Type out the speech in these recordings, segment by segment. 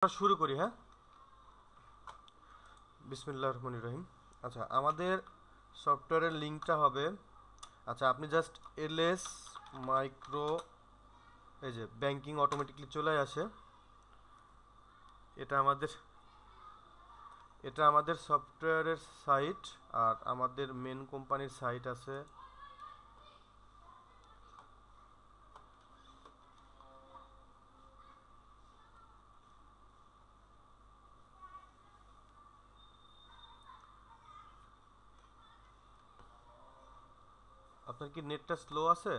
শুরু করি, হ্যাঁ। বিসমিল্লাহির রহমানির রহিম। আচ্ছা, আমাদের সফটওয়্যারের লিঙ্কটা হবে, আচ্ছা আপনি জাস্ট এলএস মাইক্রো, এই যে ব্যাংকিং অটোমেটিকলি চলে আসে। এটা আমাদের এটা আমাদের সফটওয়্যারের সাইট, আর আমাদের মেন কোম্পানির সাইট আছে। আপনার কি নেটটা স্লো আছে?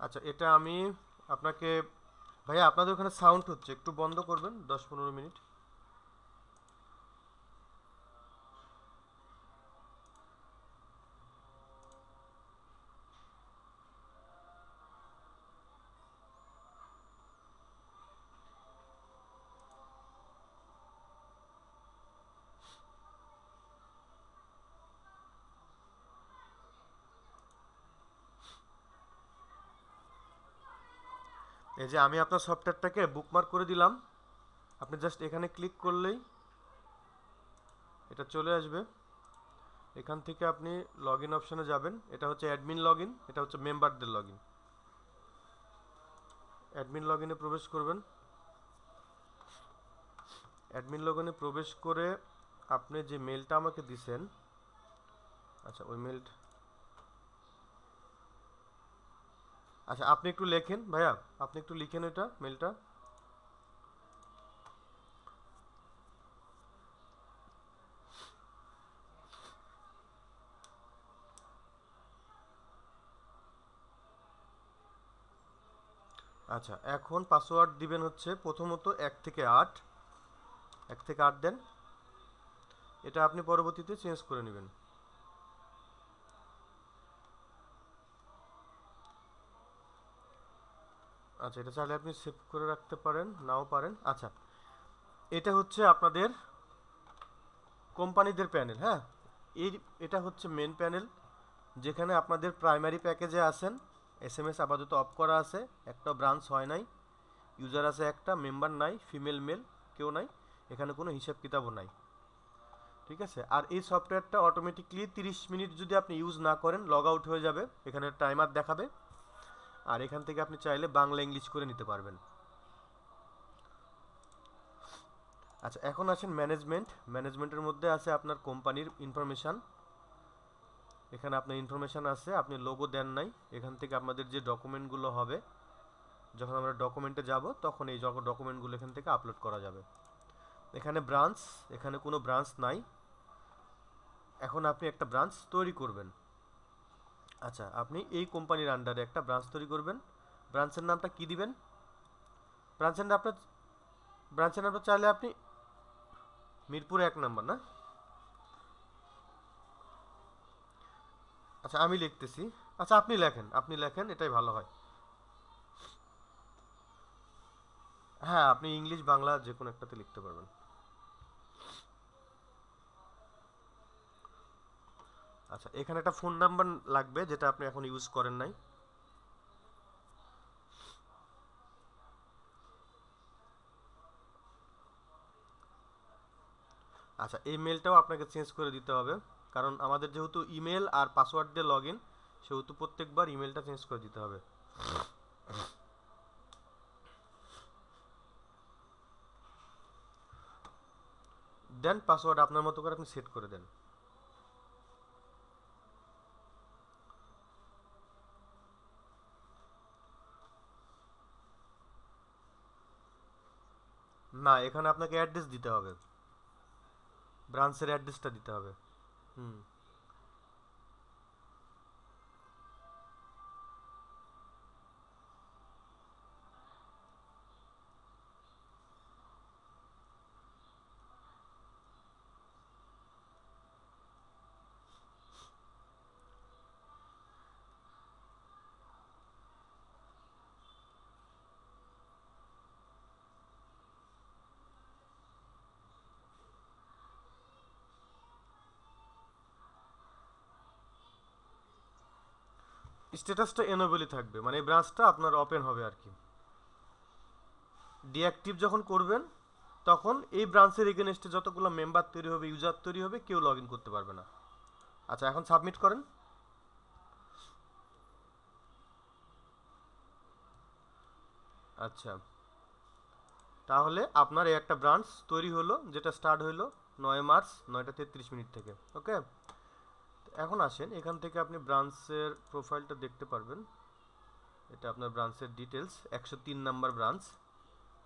আচ্ছা, এটা আমি আপনাকে, ভাইয়া আপনাদের ওখানে সাউন্ড হচ্ছে, একটু বন্ধ করবেন 10-15 মিনিট। এই যে আমি আপনার সফটওয়্যারটাকে বুকমার্ক করে দিলাম। আপনি জাস্ট এখানে ক্লিক করলেই এটা চলে আসবে। এখান থেকে আপনি লগ ইন অপশানে যাবেন। এটা হচ্ছে অ্যাডমিন লগ ইন, এটা হচ্ছে মেম্বারদের লগ ইন। অ্যাডমিন লগ ইনে প্রবেশ করবেন। অ্যাডমিন লগ ইনে প্রবেশ করে আপনি যে মেলটা আমাকে দিছেন, আচ্ছা ওই মেলটা, আচ্ছা আপনি একটু লেখেন ভাইয়া, আপনি একটু লিখেন এটা মেলটা। আচ্ছা, এখন পাসওয়ার্ড দিবেন হচ্ছে প্রথমত 1 থেকে 8, 1 থেকে 8 দেন। এটা আপনি পরবর্তীতে চেঞ্জ করে নেবেন। আচ্ছা, এটা চাইলে আপনি সেভ করে রাখতে পারেন, নাও পারেন। আচ্ছা, এটা হচ্ছে আপনাদের কোম্পানিদের প্যানেল, হ্যাঁ। এই, এটা হচ্ছে মেন প্যানেল, যেখানে আপনাদের প্রাইমারি প্যাকেজে আছেন। এসএমএস আপাতত অফ করা আছে, একটা ব্রাঞ্চ হয় নাই। ইউজার আছে একটা, মেম্বার নাই, ফিমেল মেল কেউ নাই। এখানে কোনো হিসাব কিতাবও নাই, ঠিক আছে। আর এই সফটওয়্যারটা অটোমেটিকলি 30 মিনিট যদি আপনি ইউজ না করেন লগ আউট হয়ে যাবে, এখানে টাইমার দেখাবে। আর এখান থেকে আপনি চাইলে বাংলা ইংলিশ করে নিতে পারবেন। আচ্ছা, এখন আসেন ম্যানেজমেন্ট। ম্যানেজমেন্টের মধ্যে আছে আপনার কোম্পানির ইনফরমেশান। এখানে আপনার ইনফরমেশান আছে, আপনি লোগো দেন নাই। এখান থেকে আপনাদের যে ডকুমেন্টগুলো হবে, যখন আমরা ডকুমেন্টে যাব তখন এই ডকুমেন্টগুলো এখান থেকে আপলোড করা যাবে। এখানে ব্রাঞ্চ, এখানে কোনো ব্রাঞ্চ নাই। এখন আপনি একটা ব্রাঞ্চ তৈরি করবেন। আচ্ছা, আপনি এই কোম্পানির আন্ডারে একটা ব্রাঞ্চ তৈরি করবেন। ব্রাঞ্চের নামটা কি দিবেন? ব্রাঞ্চের নাম আপনার, ব্রাঞ্চের নামটা চাইলে আপনি মিরপুর 1 নম্বর, না? আচ্ছা আমি লিখতেছি। আচ্ছা আপনি লেখেন, আপনি লেখেন, এটাই ভালো হয়। হ্যাঁ, আপনি ইংলিশ বাংলা যে কোনো একটাতে লিখতে পারবেন। আচ্ছা, এখানে একটা ফোন নাম্বার লাগবে, যেটা আপনি এখন ইউজ করেন নাই। আচ্ছা, এই মেলটাও আপনাকে চেঞ্জ করে দিতে হবে, কারণ আমাদের যেহেতু ইমেল আর পাসওয়ার্ড দিয়ে লগ ইন, সেহেতু প্রত্যেকবার ইমেলটা চেঞ্জ করে দিতে হবে। দেন পাসওয়ার্ড আপনার মতো করে আপনি সেট করে দেন। না, এখানে আপনাকে অ্যাড্রেস দিতে হবে, ব্রাঞ্চের অ্যাড্রেসটা দিতে হবে। হুম। স্ট্যাটাসটা এনেবলই থাকবে, মানে এই ব্রাঞ্চটা আপনার ওপেন হবে আর কি। ডিঅ্যাক্টিভ যখন করবেন তখন এই ব্রাঞ্চের এগেনস্টে যতগুলো মেম্বার তৈরি হবে, ইউজার তৈরি হবে, কেউ লগ ইন করতে পারবে না। আচ্ছা, এখন সাবমিট করেন। আচ্ছা, তাহলে আপনার এই একটা ব্রাঞ্চ তৈরি হলো, যেটা স্টার্ট হলো 9 মার্চ 9টা 33 থেকে। ওকে, এখন আসেন, এখান থেকে আপনি ব্রাঞ্চের প্রোফাইলটা দেখতে পারবেন। এটা আপনার ব্রাঞ্চের ডিটেলস, 103 নাম্বার ব্রাঞ্চ।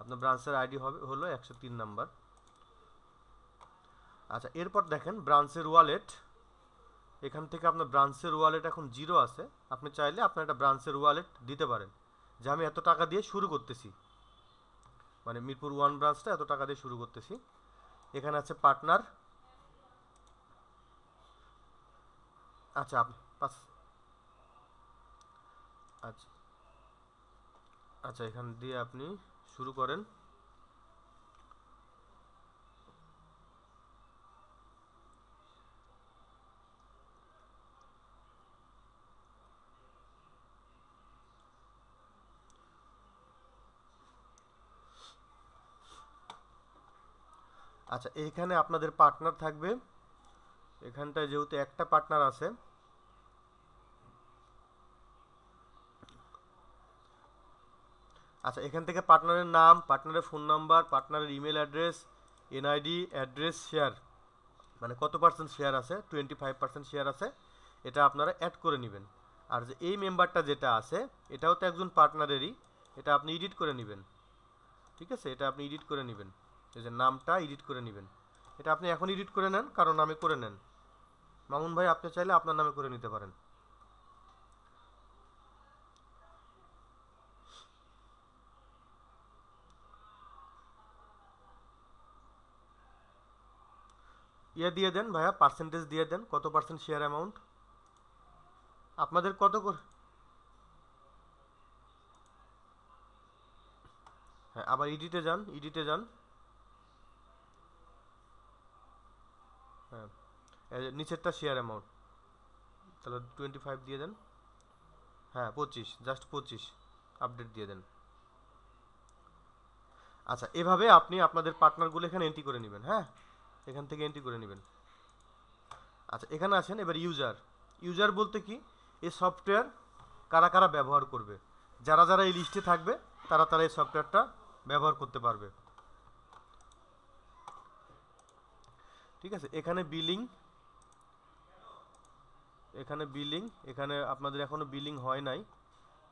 আপনার ব্রাঞ্চের আইডি হবে হলো 103 নাম্বার। আচ্ছা, এরপর দেখেন ব্রাঞ্চের ওয়ালেট। এখান থেকে আপনার ব্রাঞ্চের ওয়ালেট এখন 0 আছে। আপনি চাইলে আপনার একটা ব্রাঞ্চের ওয়ালেট দিতে পারেন, যে আমি এত টাকা দিয়ে শুরু করতেছি, মানে মিরপুর 1 ব্রাঞ্চটা এত টাকা দিয়ে শুরু করতেছি। এখানে আছে পার্টনার। আচ্ছা, আচ্ছা, আচ্ছা, এখান দিয়ে আপনি শুরু করেন। আচ্ছা, এইখানে আপনাদের পার্টনার থাকবে। এখানটায় যেহেতু একটা পার্টনার আছে, আচ্ছা, এখান থেকে পার্টনারের নাম, পার্টনারের ফোন নাম্বার, পার্টনারের email address, NID, address, share, মানে কত পার্সেন্ট শেয়ার আছে, 25% শেয়ার আছে, এটা আপনারা অ্যাড করে নেবেন। আর যে এই মেম্বারটা যেটা আছে, এটাও তো একজন পার্টনারেরই, এটা আপনি এডিট করে নেবেন। ঠিক আছে, এটা আপনি এডিট করে নেবেন, এই যে নামটা এডিট করে নেবেন। এটা আপনি এখন এডিট করে নেন, কারণ নামে করে নেন। মামুন ভাই, আপনি চাইলে আপনার নামে করে নিতে পারেন। ইয়ে দিয়ে দেন ভাইয়া, পার্সেন্টেজ দিয়ে দেন, কত পার্সেন্ট শেয়ার অ্যামাউন্ট আপনাদের কত করে। হ্যাঁ, আবার এডিটে যান, এডিটে যান। হ্যাঁ, এই যে নিচেরটা শেয়ার অ্যামাউন্ট, তাহলে 25 দিয়ে দেন। হ্যাঁ, 25, জাস্ট 25 আপডেট দিয়ে দেন। আচ্ছা, এভাবে আপনি আপনাদের পার্টনারগুলো এখানে এন্ট্রি করে নেবেন। হ্যাঁ, এখান থেকে এন্ট্রি করে নেবেন। আচ্ছা, এখানে আসেন এবার ইউজার। ইউজার বলতে কি, এই সফটওয়্যার কারা কারা ব্যবহার করবে, যারা যারা এই লিস্টে থাকবে তারা তারা এই সফটওয়্যারটা ব্যবহার করতে পারবে। ঠিক আছে, এখানে বিলিং, এখানে বিলিং, এখানে আপনাদের এখনো বিলিং হয় নাই,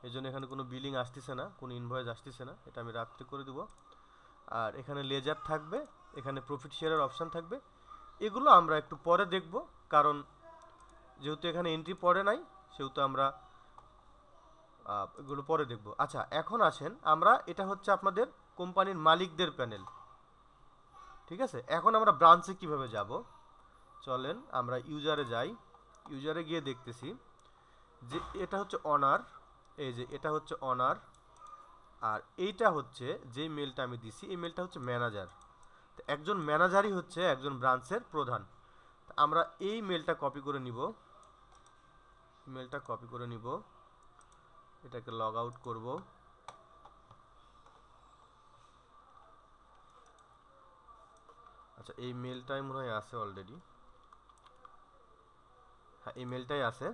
এই জন্য এখানে কোনো বিলিং আসতেছে না, কোনো ইনভয়েস আসতেছে না, এটা আমি রাত্রে করে দিব। আর এখানে লেজার থাকবে, এখানে প্রফিট শেয়ারের অপশান থাকবে। এগুলো আমরা একটু পরে দেখব, কারণ যেহেতু এখানে এন্ট্রি পড়ে নাই, সেহেতু আমরা এগুলো পরে দেখব। আচ্ছা, এখন আসেন আমরা, এটা হচ্ছে আপনাদের কোম্পানির মালিকদের প্যানেল। ঠিক আছে, এখন আমরা ব্রাঞ্চে কিভাবে যাব, চলেন আমরা ইউজারে যাই। ইউজারে গিয়ে দেখতেছি যে এটা হচ্ছে অনার, এই যে এটা হচ্ছে অনার, আর এইটা হচ্ছে যে মেলটা আমি দিছি, এই মেলটা হচ্ছে ম্যানেজার। তো একজন ম্যানেজারই হচ্ছে একজন ব্রাঞ্চের প্রধান। আমরা এই মেলটা কপি করে নিব, মেলটা কপি করে নিব, এটাকে লগ আউট করব। আচ্ছা, এই মেলটাই মনে হয় আছে অলরেডি। হ্যাঁ, এই মেলটাই আছে।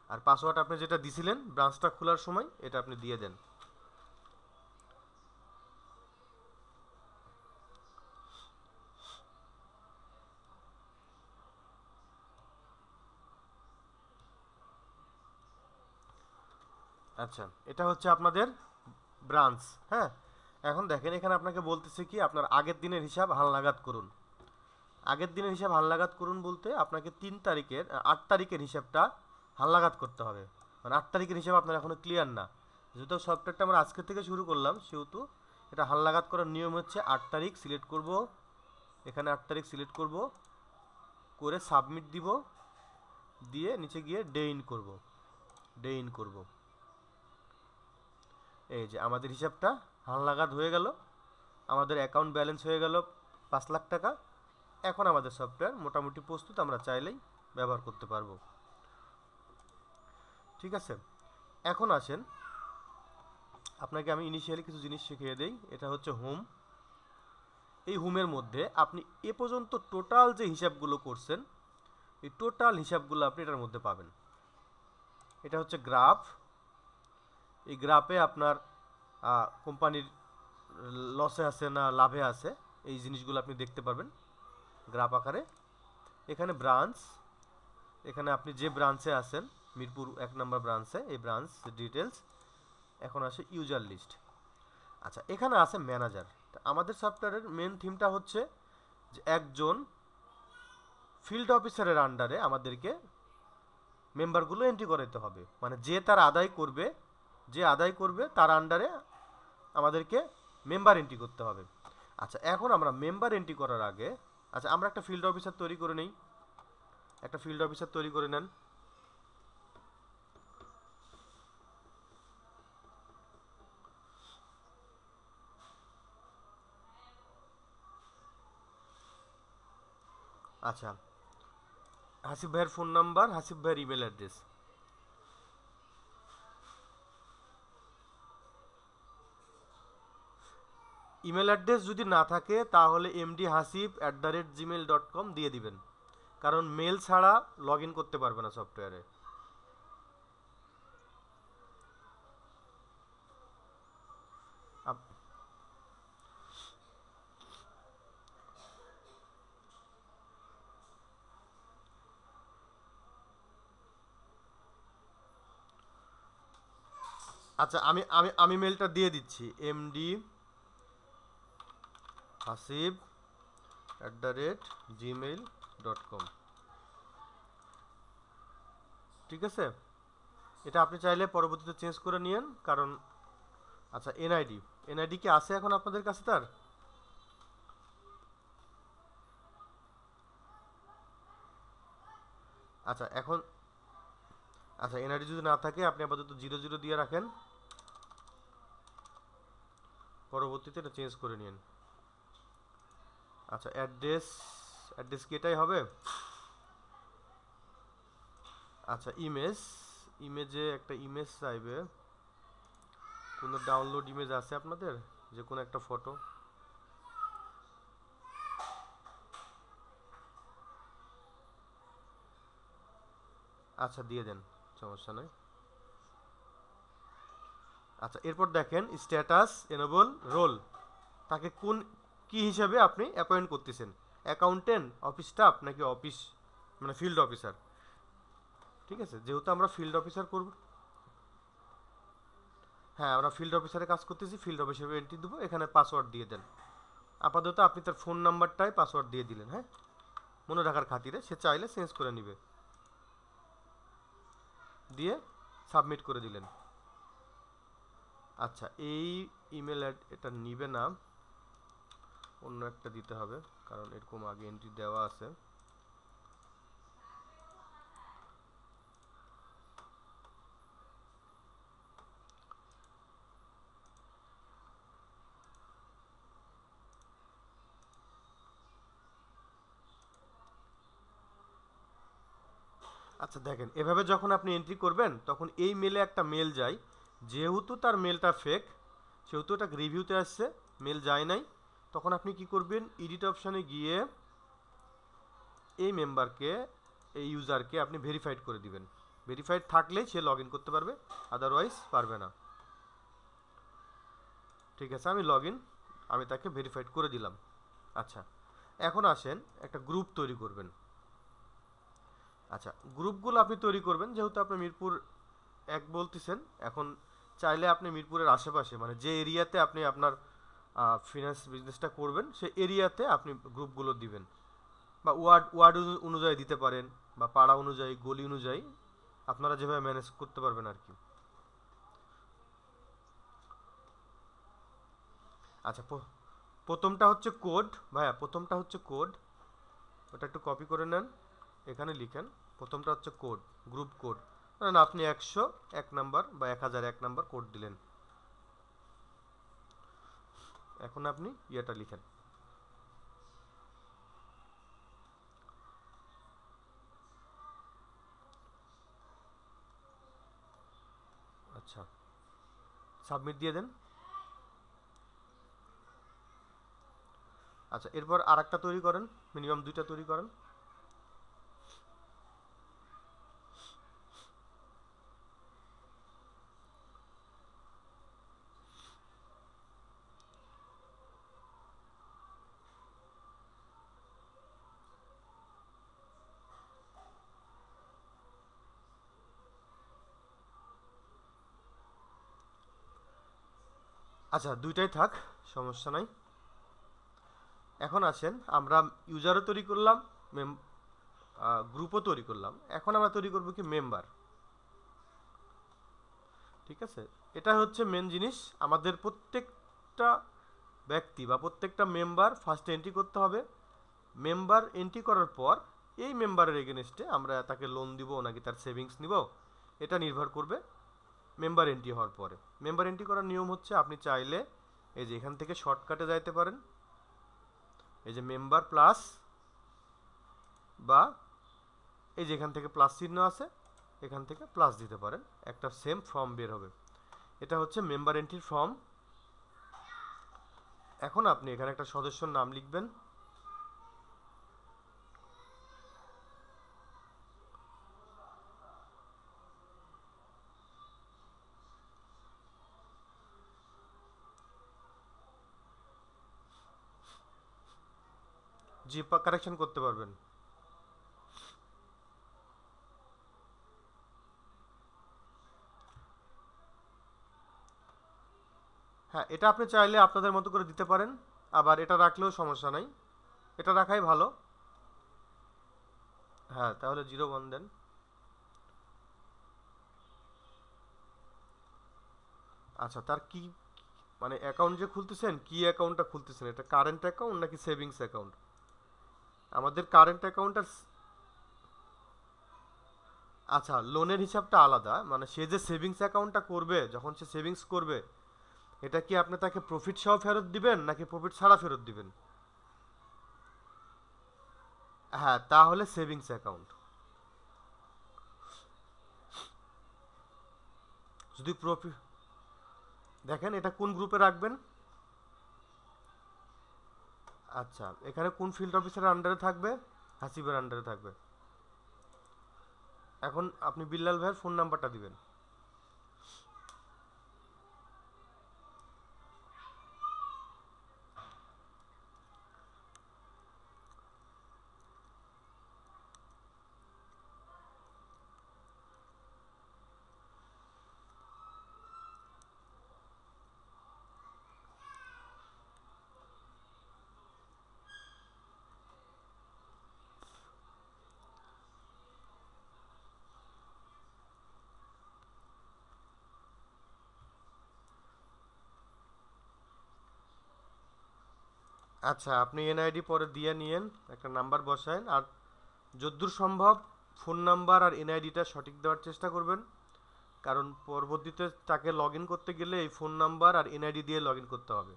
আর পাসওয়ার্ড আপনি যেটা দিছিলেন ব্রাঞ্চটা খোলার সময়, এটা আপনি দিয়ে দেন। আচ্ছা, এটা হচ্ছে আপনাদের ব্রাঞ্চ। হ্যাঁ, এখন দেখেন এখানে আপনাকে বলতেছে কি আপনার আগের দিনের হিসাব হালনাগাদ করুন। আগের দিনের হিসাব হালনাগাদ করুন বলতে আপনাকে 3 তারিখের 8 তারিখের হিসাবটা হালনাগাদ করতে হবে। মানে 8 তারিখের হিসাব আপনার এখনো ক্লিয়ার না, যেহেতু সফটওয়্যারটা আমরা আজকে থেকে শুরু করলাম, সেহেতু এটা হালনাগাদ করার নিয়ম হচ্ছে 8 তারিখ সিলেক্ট করব, এখানে 8 তারিখ সিলেক্ট করব, করে সাবমিট দিব, দিয়ে নিচে গিয়ে ডে ইন করব, ডে ইন করব। এই যে আমাদের হিসাবটা হালনাগাদ হয়ে গেল, আমাদের অ্যাকাউন্ট ব্যালেন্স হয়ে গেল 5 লাখ টাকা। এখন আমাদের সফটওয়্যার মোটামুটি প্রস্তুত, আমরা চাইলেই ব্যবহার করতে পারবো। ঠিক আছে, এখন আসেন আপনাকে আমি ইনিশিয়ালি কিছু জিনিস শিখিয়ে দেই। এটা হচ্ছে হোম। এই হোমের মধ্যে আপনি এ পর্যন্ত টোটাল যে হিসাবগুলো করছেন, এই টোটাল হিসাবগুলো আপনি এটার মধ্যে পাবেন। এটা হচ্ছে গ্রাফ। এই গ্রাফে আপনার কোম্পানির লসে আছে না লাভে আছে, এই জিনিসগুলো আপনি দেখতে পারবেন গ্রাফ আকারে। এখানে ব্রাঞ্চ, এখানে আপনি যে ব্রাঞ্চে আছেন, মিরপুর 1 নম্বর ব্রাঞ্চে, এই ব্রাঞ্চ ডিটেলস। এখন আসে ইউজার লিস্ট। আচ্ছা, এখানে আছে ম্যানেজার। আমাদের সফটওয়্যারের মেন থিমটা হচ্ছে যে একজন ফিল্ড অফিসারের আন্ডারে আমাদেরকে মেম্বারগুলো এন্ট্রি করাতে হবে। মানে যে তার আদায় করবে, যে আদায় করবে তার আন্ডারে আমাদেরকে মেম্বার এন্ট্রি করতে হবে। আচ্ছা, এখন আমরা মেম্বার এন্ট্রি করার আগে, আচ্ছা আমরা একটা ফিল্ড অফিসার তৈরি করে নেই। একটা ফিল্ড অফিসার তৈরি করে নেন। আচ্ছা, হাসিব ভাইয়ের ফোন নাম্বার, হাসিব ভাইয়ের ইমেল অ্যাড্রেস। ইমেল অ্যাড্রেস যদি না থাকে তাহলে mdhasib@gmail.com দিয়ে দিবেন, কারণ মেল ছাড়া লগ ইন করতে পারবে না সফটওয়্যারে। আচ্ছা, আমি আমি আমি মেলটা দিয়ে দিচ্ছি, mdhasib@gmail.com। ঠিক আছে, এটা আপনি চাইলে পরবর্তীতে চেঞ্জ করে নিয়েন, কারণ আচ্ছা এনআইডি, এনআইডি কি আছে এখন আপনাদের কাছে তার? আচ্ছা এখন, আচ্ছা এনআইডি যদি না থাকে আপনি আপাতত 00 দিয়ে রাখেন, পরবর্তীতে এটা চেঞ্জ করে নিন। আচ্ছা অ্যাড্রেস, অ্যাড্রেস কি এটাই হবে? আচ্ছা ইমেজ, ইমেজে একটা ইমেজ চাইবে। কোনো ডাউনলোড ইমেজ আছে আপনাদের, যে কোনো একটা ফটো? আচ্ছা দিয়ে দেন, সমস্যা নেই। আচ্ছা এরপর দেখেন স্ট্যাটাস এনেবল রোল, তাকে কোন কি হিসাবে আপনি অ্যাপয়েন্ট করতেছেন, অ্যাকাউন্টেন্ট, অফিস স্টাফ নাকি অফিস মানে ফিল্ড অফিসার। ঠিক আছে, যেহেতু আমরা ফিল্ড অফিসার করব, হ্যাঁ আমরা ফিল্ড অফিসারে কাজ করতেছি, ফিল্ড অফিসারে এন্ট্রি দেবো। এখানে পাসওয়ার্ড দিয়ে দেন। আপাতত আপনি তার ফোন নাম্বারটাই পাসওয়ার্ড দিয়ে দিলেন, হ্যাঁ মনে রাখার খাতিরে, সে চাইলে চেঞ্জ করে নিবে। দিয়ে সাবমিট করে দিলেন। আচ্ছা এই ইমেল এটা নিবে না, অন্য একটা দিতে হবে, কারণ এরকম আগে এন্ট্রি দেওয়া আছে। আচ্ছা দেখেন, এভাবে যখন আপনি এন্ট্রি করবেন তখন এই মেলে একটা মেল যায়, যেহেতু তার মেলটা ফেক, সেহেতু এটা রিভিউতে আসছে, মেল যায় নাই। তখন আপনি কি করবেন, এডিট অপশানে গিয়ে এই মেম্বারকে, এই ইউজারকে আপনি ভেরিফাইড করে দিবেন। ভেরিফাইড থাকলেই সে লগ ইন করতে পারবে, আদারওয়াইজ পারবে না। ঠিক আছে, আমি তাকে ভেরিফাইড করে দিলাম। আচ্ছা এখন আসেন একটা গ্রুপ তৈরি করবেন। আচ্ছা গ্রুপগুলো আপনি তৈরি করবেন, যেহেতু আপনি মিরপুর 1 বলতেছেন, এখন চাইলে আপনি মিরপুরের আশেপাশে মানে যে এরিয়াতে আপনি আপনার ফিনান্স বিজনেসটা করবেন সেই এরিয়াতে আপনি গ্রুপগুলো দিবেন, বা ওয়ার্ড ওয়ার্ড অনুযায়ী দিতে পারেন, বা পাড়া অনুযায়ী, গলি অনুযায়ী আপনারা যেভাবে ম্যানেজ করতে পারবেন আর কি। আচ্ছা, প্রথমটা হচ্ছে কোড ভাইয়া, প্রথমটা হচ্ছে কোড, ওটা একটু কপি করে নেন, এখানে লিখেন। প্রথমটা হচ্ছে কোড, গ্রুপ কোড। ধরেন আপনি 101 নাম্বার বা 1001 নাম্বার কোড দিলেন। এখন আপনি ইয়েটা লিখেন। আচ্ছা, সাবমিট দিয়ে দেন। আচ্ছা, এরপর আরেকটা তৈরি করেন, মিনিমাম 2টা তৈরি করেন। আচ্ছা, 2টাই থাক, সমস্যা নাই। এখন আসেন, আমরা ইউজারও তৈরি করলাম, গ্রুপও তৈরি করলাম, এখন আমরা তৈরি করব কি মেম্বার। ঠিক আছে, এটা হচ্ছে মেন জিনিস। আমাদের প্রত্যেকটা ব্যক্তি বা প্রত্যেকটা মেম্বার ফার্স্ট এন্ট্রি করতে হবে। মেম্বার এন্ট্রি করার পর এই মেম্বারের এগেনস্টে আমরা তাকে লোন দিব নাকি তার সেভিংস নিব, এটা নির্ভর করবে মেম্বার এন্ট্রি হওয়ার পরে। মেম্বার এন্ট্রি করার নিয়ম হচ্ছে, আপনি চাইলে এই যে এখান থেকে শর্টকাটে যাইতে পারেন, এই যে মেম্বার প্লাস, বা এই যে এখান থেকে প্লাস চিহ্ন আছে, এখান থেকে প্লাস দিতে পারেন, একটা সেম ফর্ম বের হবে। এটা হচ্ছে মেম্বার এন্ট্রির ফর্ম। এখন আপনি এখানে একটা সদস্যর নাম লিখবেন। জি, কারেকশন করতে পারবেন। হ্যাঁ, এটা আপনি চাইলে আপনাদের মতো করে দিতে পারেন, আবার এটা রাখলেও সমস্যা নাই, এটা রাখাই ভালো। হ্যাঁ, তাহলে 01 দেন। আচ্ছা, তার কি মানে অ্যাকাউন্ট যে খুলতেছেন, কি অ্যাকাউন্টটা খুলতেছেন, এটা কারেন্ট অ্যাকাউন্ট নাকি সেভিংস অ্যাকাউন্ট? আমাদের কারেন্ট অ্যাকাউন্ট আর আচ্ছা, লোনের হিসাবটা আলাদা, মানে সে যে সেভিংস অ্যাকাউন্টটা করবে, যখন সে সেভিংস করবে, এটা কি আপনি তাকে প্রফিট সহ ফেরত দিবেন নাকি প্রফিট ছাড়া ফেরত দিবেন? হ্যাঁ, তাহলে সেভিংস অ্যাকাউন্ট। যদি প্রফিট, দেখেন এটা কোন গ্রুপে রাখবেন। আচ্ছা, এখানে কোন ফিল্ড অফিসারের আন্ডারে থাকবে? হাসিবের আন্ডারে থাকবে। এখন আপনি বিল্লাল ভাইয়ের ফোন নাম্বারটা দিবেন। আচ্ছা, আপনি এনআইডি পরে দিয়ে নিয়েন, একটা নাম্বার বসায়েন, আর যদ্দূর সম্ভব ফোন নাম্বার আর এনআইডিটা সঠিক দেওয়ার চেষ্টা করবেন, কারণ পরবর্তীতে তাকে লগ ইন করতে গেলে এই ফোন নাম্বার আর এনআইডি দিয়ে লগ ইন করতে হবে।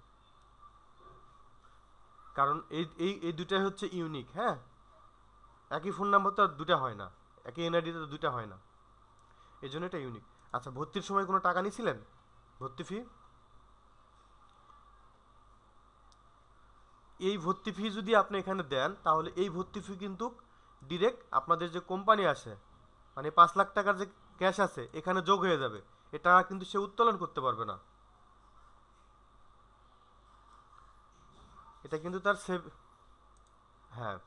কারণ এই এই এই দুটাই হচ্ছে ইউনিক। হ্যাঁ, একই ফোন নাম্বার তো আর দুটা হয় না, একই এনআইডিতে তো দুটা হয় না, এই জন্য এটা ইউনিক। আচ্ছা, ভর্তির সময় কোনো টাকা নিয়েছিলেন? ভর্তি ফি? এই ভর্তি ফি যদি আপনি এখানে দেন, তাহলে এই ভর্তি ফি কিন্তু ডিরেক্ট আপনাদের যে কোম্পানি আছে, মানে 5 লাখ টাকার যে ক্যাশ আছে এখানে যোগ হয়ে যাবে। এটা কিন্তু সে উত্তোলন করতে পারবে না, এটা কিন্তু তার সেভ। হ্যাঁ।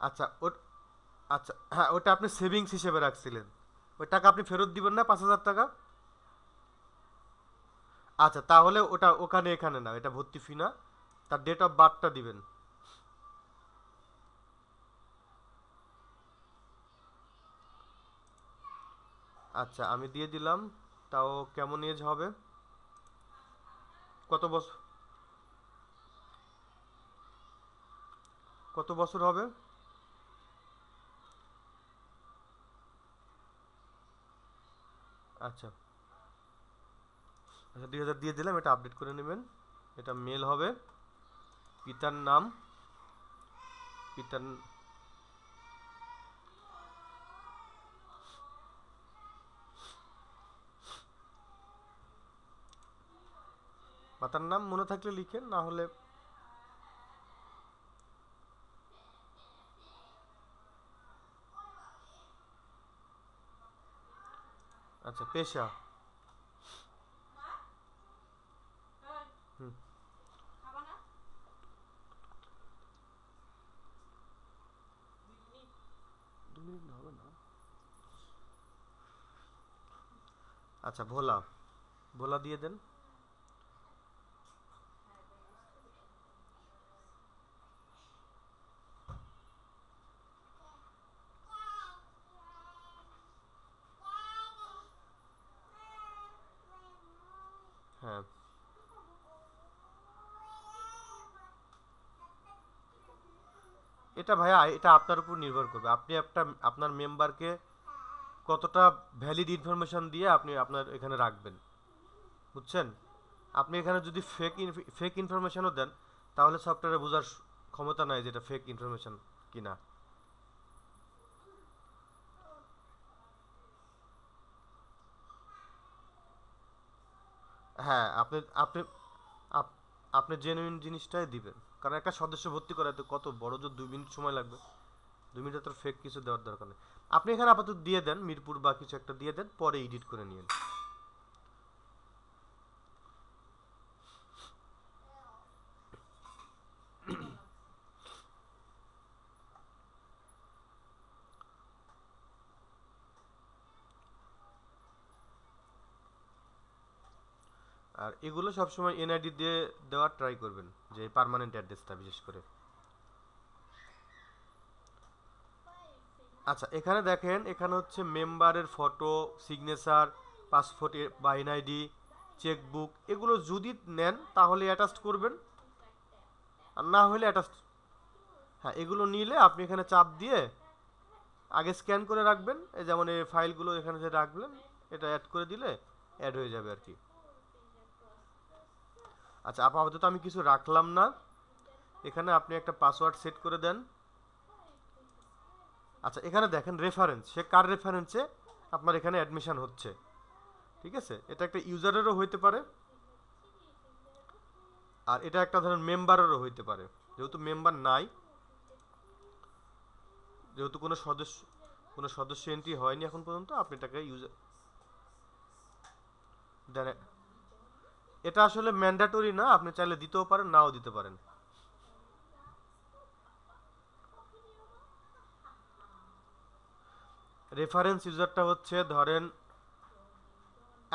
আচ্ছা, আচ্ছা, হ্যাঁ, ওটা আপনি সেভিংস হিসেবে রাখছিলেন, ওই টাকা আপনি ফেরত দিবেন না 5,000 টাকা? আচ্ছা, তাহলে ওটা ওখানে এখানে না, এটা ভর্তি ফি না, তার ডেট অফ বার্থটা দিবেন। আচ্ছা, আমি দিয়ে দিলাম। তাও কেমন এজ হবে? কত বছর, কত বছর হবে? আচ্ছা আচ্ছা, 2000 দিয়ে দিলাম, এটা আপডেট করে নেবেন। এটা মেল হবে। পিতার নাম, পিতার মাতার নাম মনে থাকলে লিখেন, না হলে। আচ্ছা, পেশা। হুম। দু মিনিট না, হবে না। আচ্ছা, ভোলা, ভোলা দিয়ে দেন। হ্যাঁ, এটা ভাইয়া, এটা আপনার উপর নির্ভর করবে। আপনি একটা আপনার মেম্বারকে কতটা ভ্যালিড ইনফরমেশন দিয়ে আপনি আপনার এখানে রাখবেন, বুঝছেন? আপনি এখানে যদি ফেক ইনফরমেশনও দেন, তাহলে সফটওয়্যারে বোঝার ক্ষমতা নাই যেটা ফেক ইনফরমেশন কিনা। হ্যাঁ, আপনি আপনি আপ- আপনি জেনুইন জিনিসটাই দিবেন। কারণ একটা সদস্য ভর্তি করাতে কত বড় জোর 2 মিনিট সময় লাগবে। 2 মিনিটে তো ফেক কিছু দেওয়ার দরকার নেই। আপনি এখানে আপাতত দিয়ে দেন মিরপুর বা কিছু একটা দিয়ে দেন, পরে এডিট করে নিন। আর এগুলো সবসময় এনআইডি দিয়ে দেওয়ার ট্রাই করবেন, যে পার্মানেন্ট অ্যাড্রেসটা বিশেষ করে। আচ্ছা, এখানে দেখেন, এখানে হচ্ছে মেম্বারের ফটো, সিগনেচার, পাসপোর্ট বা এনআইডি, চেকবুক, এগুলো যদি নেন তাহলে অ্যাটাচ করবেন, আর না হলে অ্যাটাচ। হ্যাঁ, এগুলো নিলে আপনি এখানে চাপ দিয়ে আগে স্ক্যান করে রাখবেন, এই যেমন এই ফাইলগুলো এখানে যে রাখবেন, এটা অ্যাড করে দিলে অ্যাড হয়ে যাবে আর কি। আচ্ছা, আপাতত আমি কিছু রাখলাম না। এখানে আপনি একটা পাসওয়ার্ড সেট করে দেন। আচ্ছা, এখানে দেখেন রেফারেন্স, সে কার রেফারেন্সে আপনার এখানে অ্যাডমিশন হচ্ছে। ঠিক আছে, এটা একটা ইউজারেরও হইতে পারে, আর এটা একটা ধরেন মেম্বারেরও হইতে পারে। যেহেতু মেম্বার নাই, যেহেতু কোনো সদস্য এন্ট্রি হয়নি এখন পর্যন্ত, আপনি এটাকে ইউজার দেন। এটা আসলে ম্যান্ডেটরি না, আপনি চাইলে দিতেও পারেন, নাও দিতে পারেন। রেফারেন্স ইউজারটা হচ্ছে ধরেন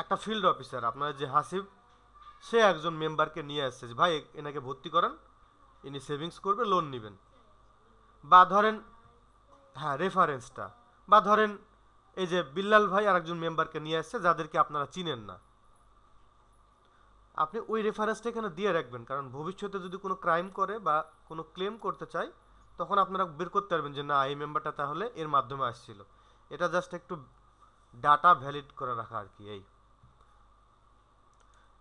একটা ফিল্ড অফিসার, আপনার যে হাসিব, সে একজন মেম্বারকে নিয়ে আসছে যে, ভাই এনাকে ভর্তি করান, ইনি সেভিংস করবে, লোন নেবেন। বা ধরেন, হ্যাঁ, রেফারেন্সটা। বা ধরেন এই যে বিল্লাল ভাই আর একজন মেম্বারকে নিয়ে আসছে যাদেরকে আপনারা চিনেন না, আপনি ওই রেফারেন্সটা এখানে দিয়ে রাখবেন, কারণ ভবিষ্যতে যদি কোনো ক্রাইম করে বা কোনো ক্লেম করতে চায়, তখন আপনারা বের করতে পারবেন যে না, এই মেম্বারটা তাহলে এর মাধ্যমে আসছিল। এটা জাস্ট একটু ডাটা ভ্যালিড করে রাখা আর কি, এই।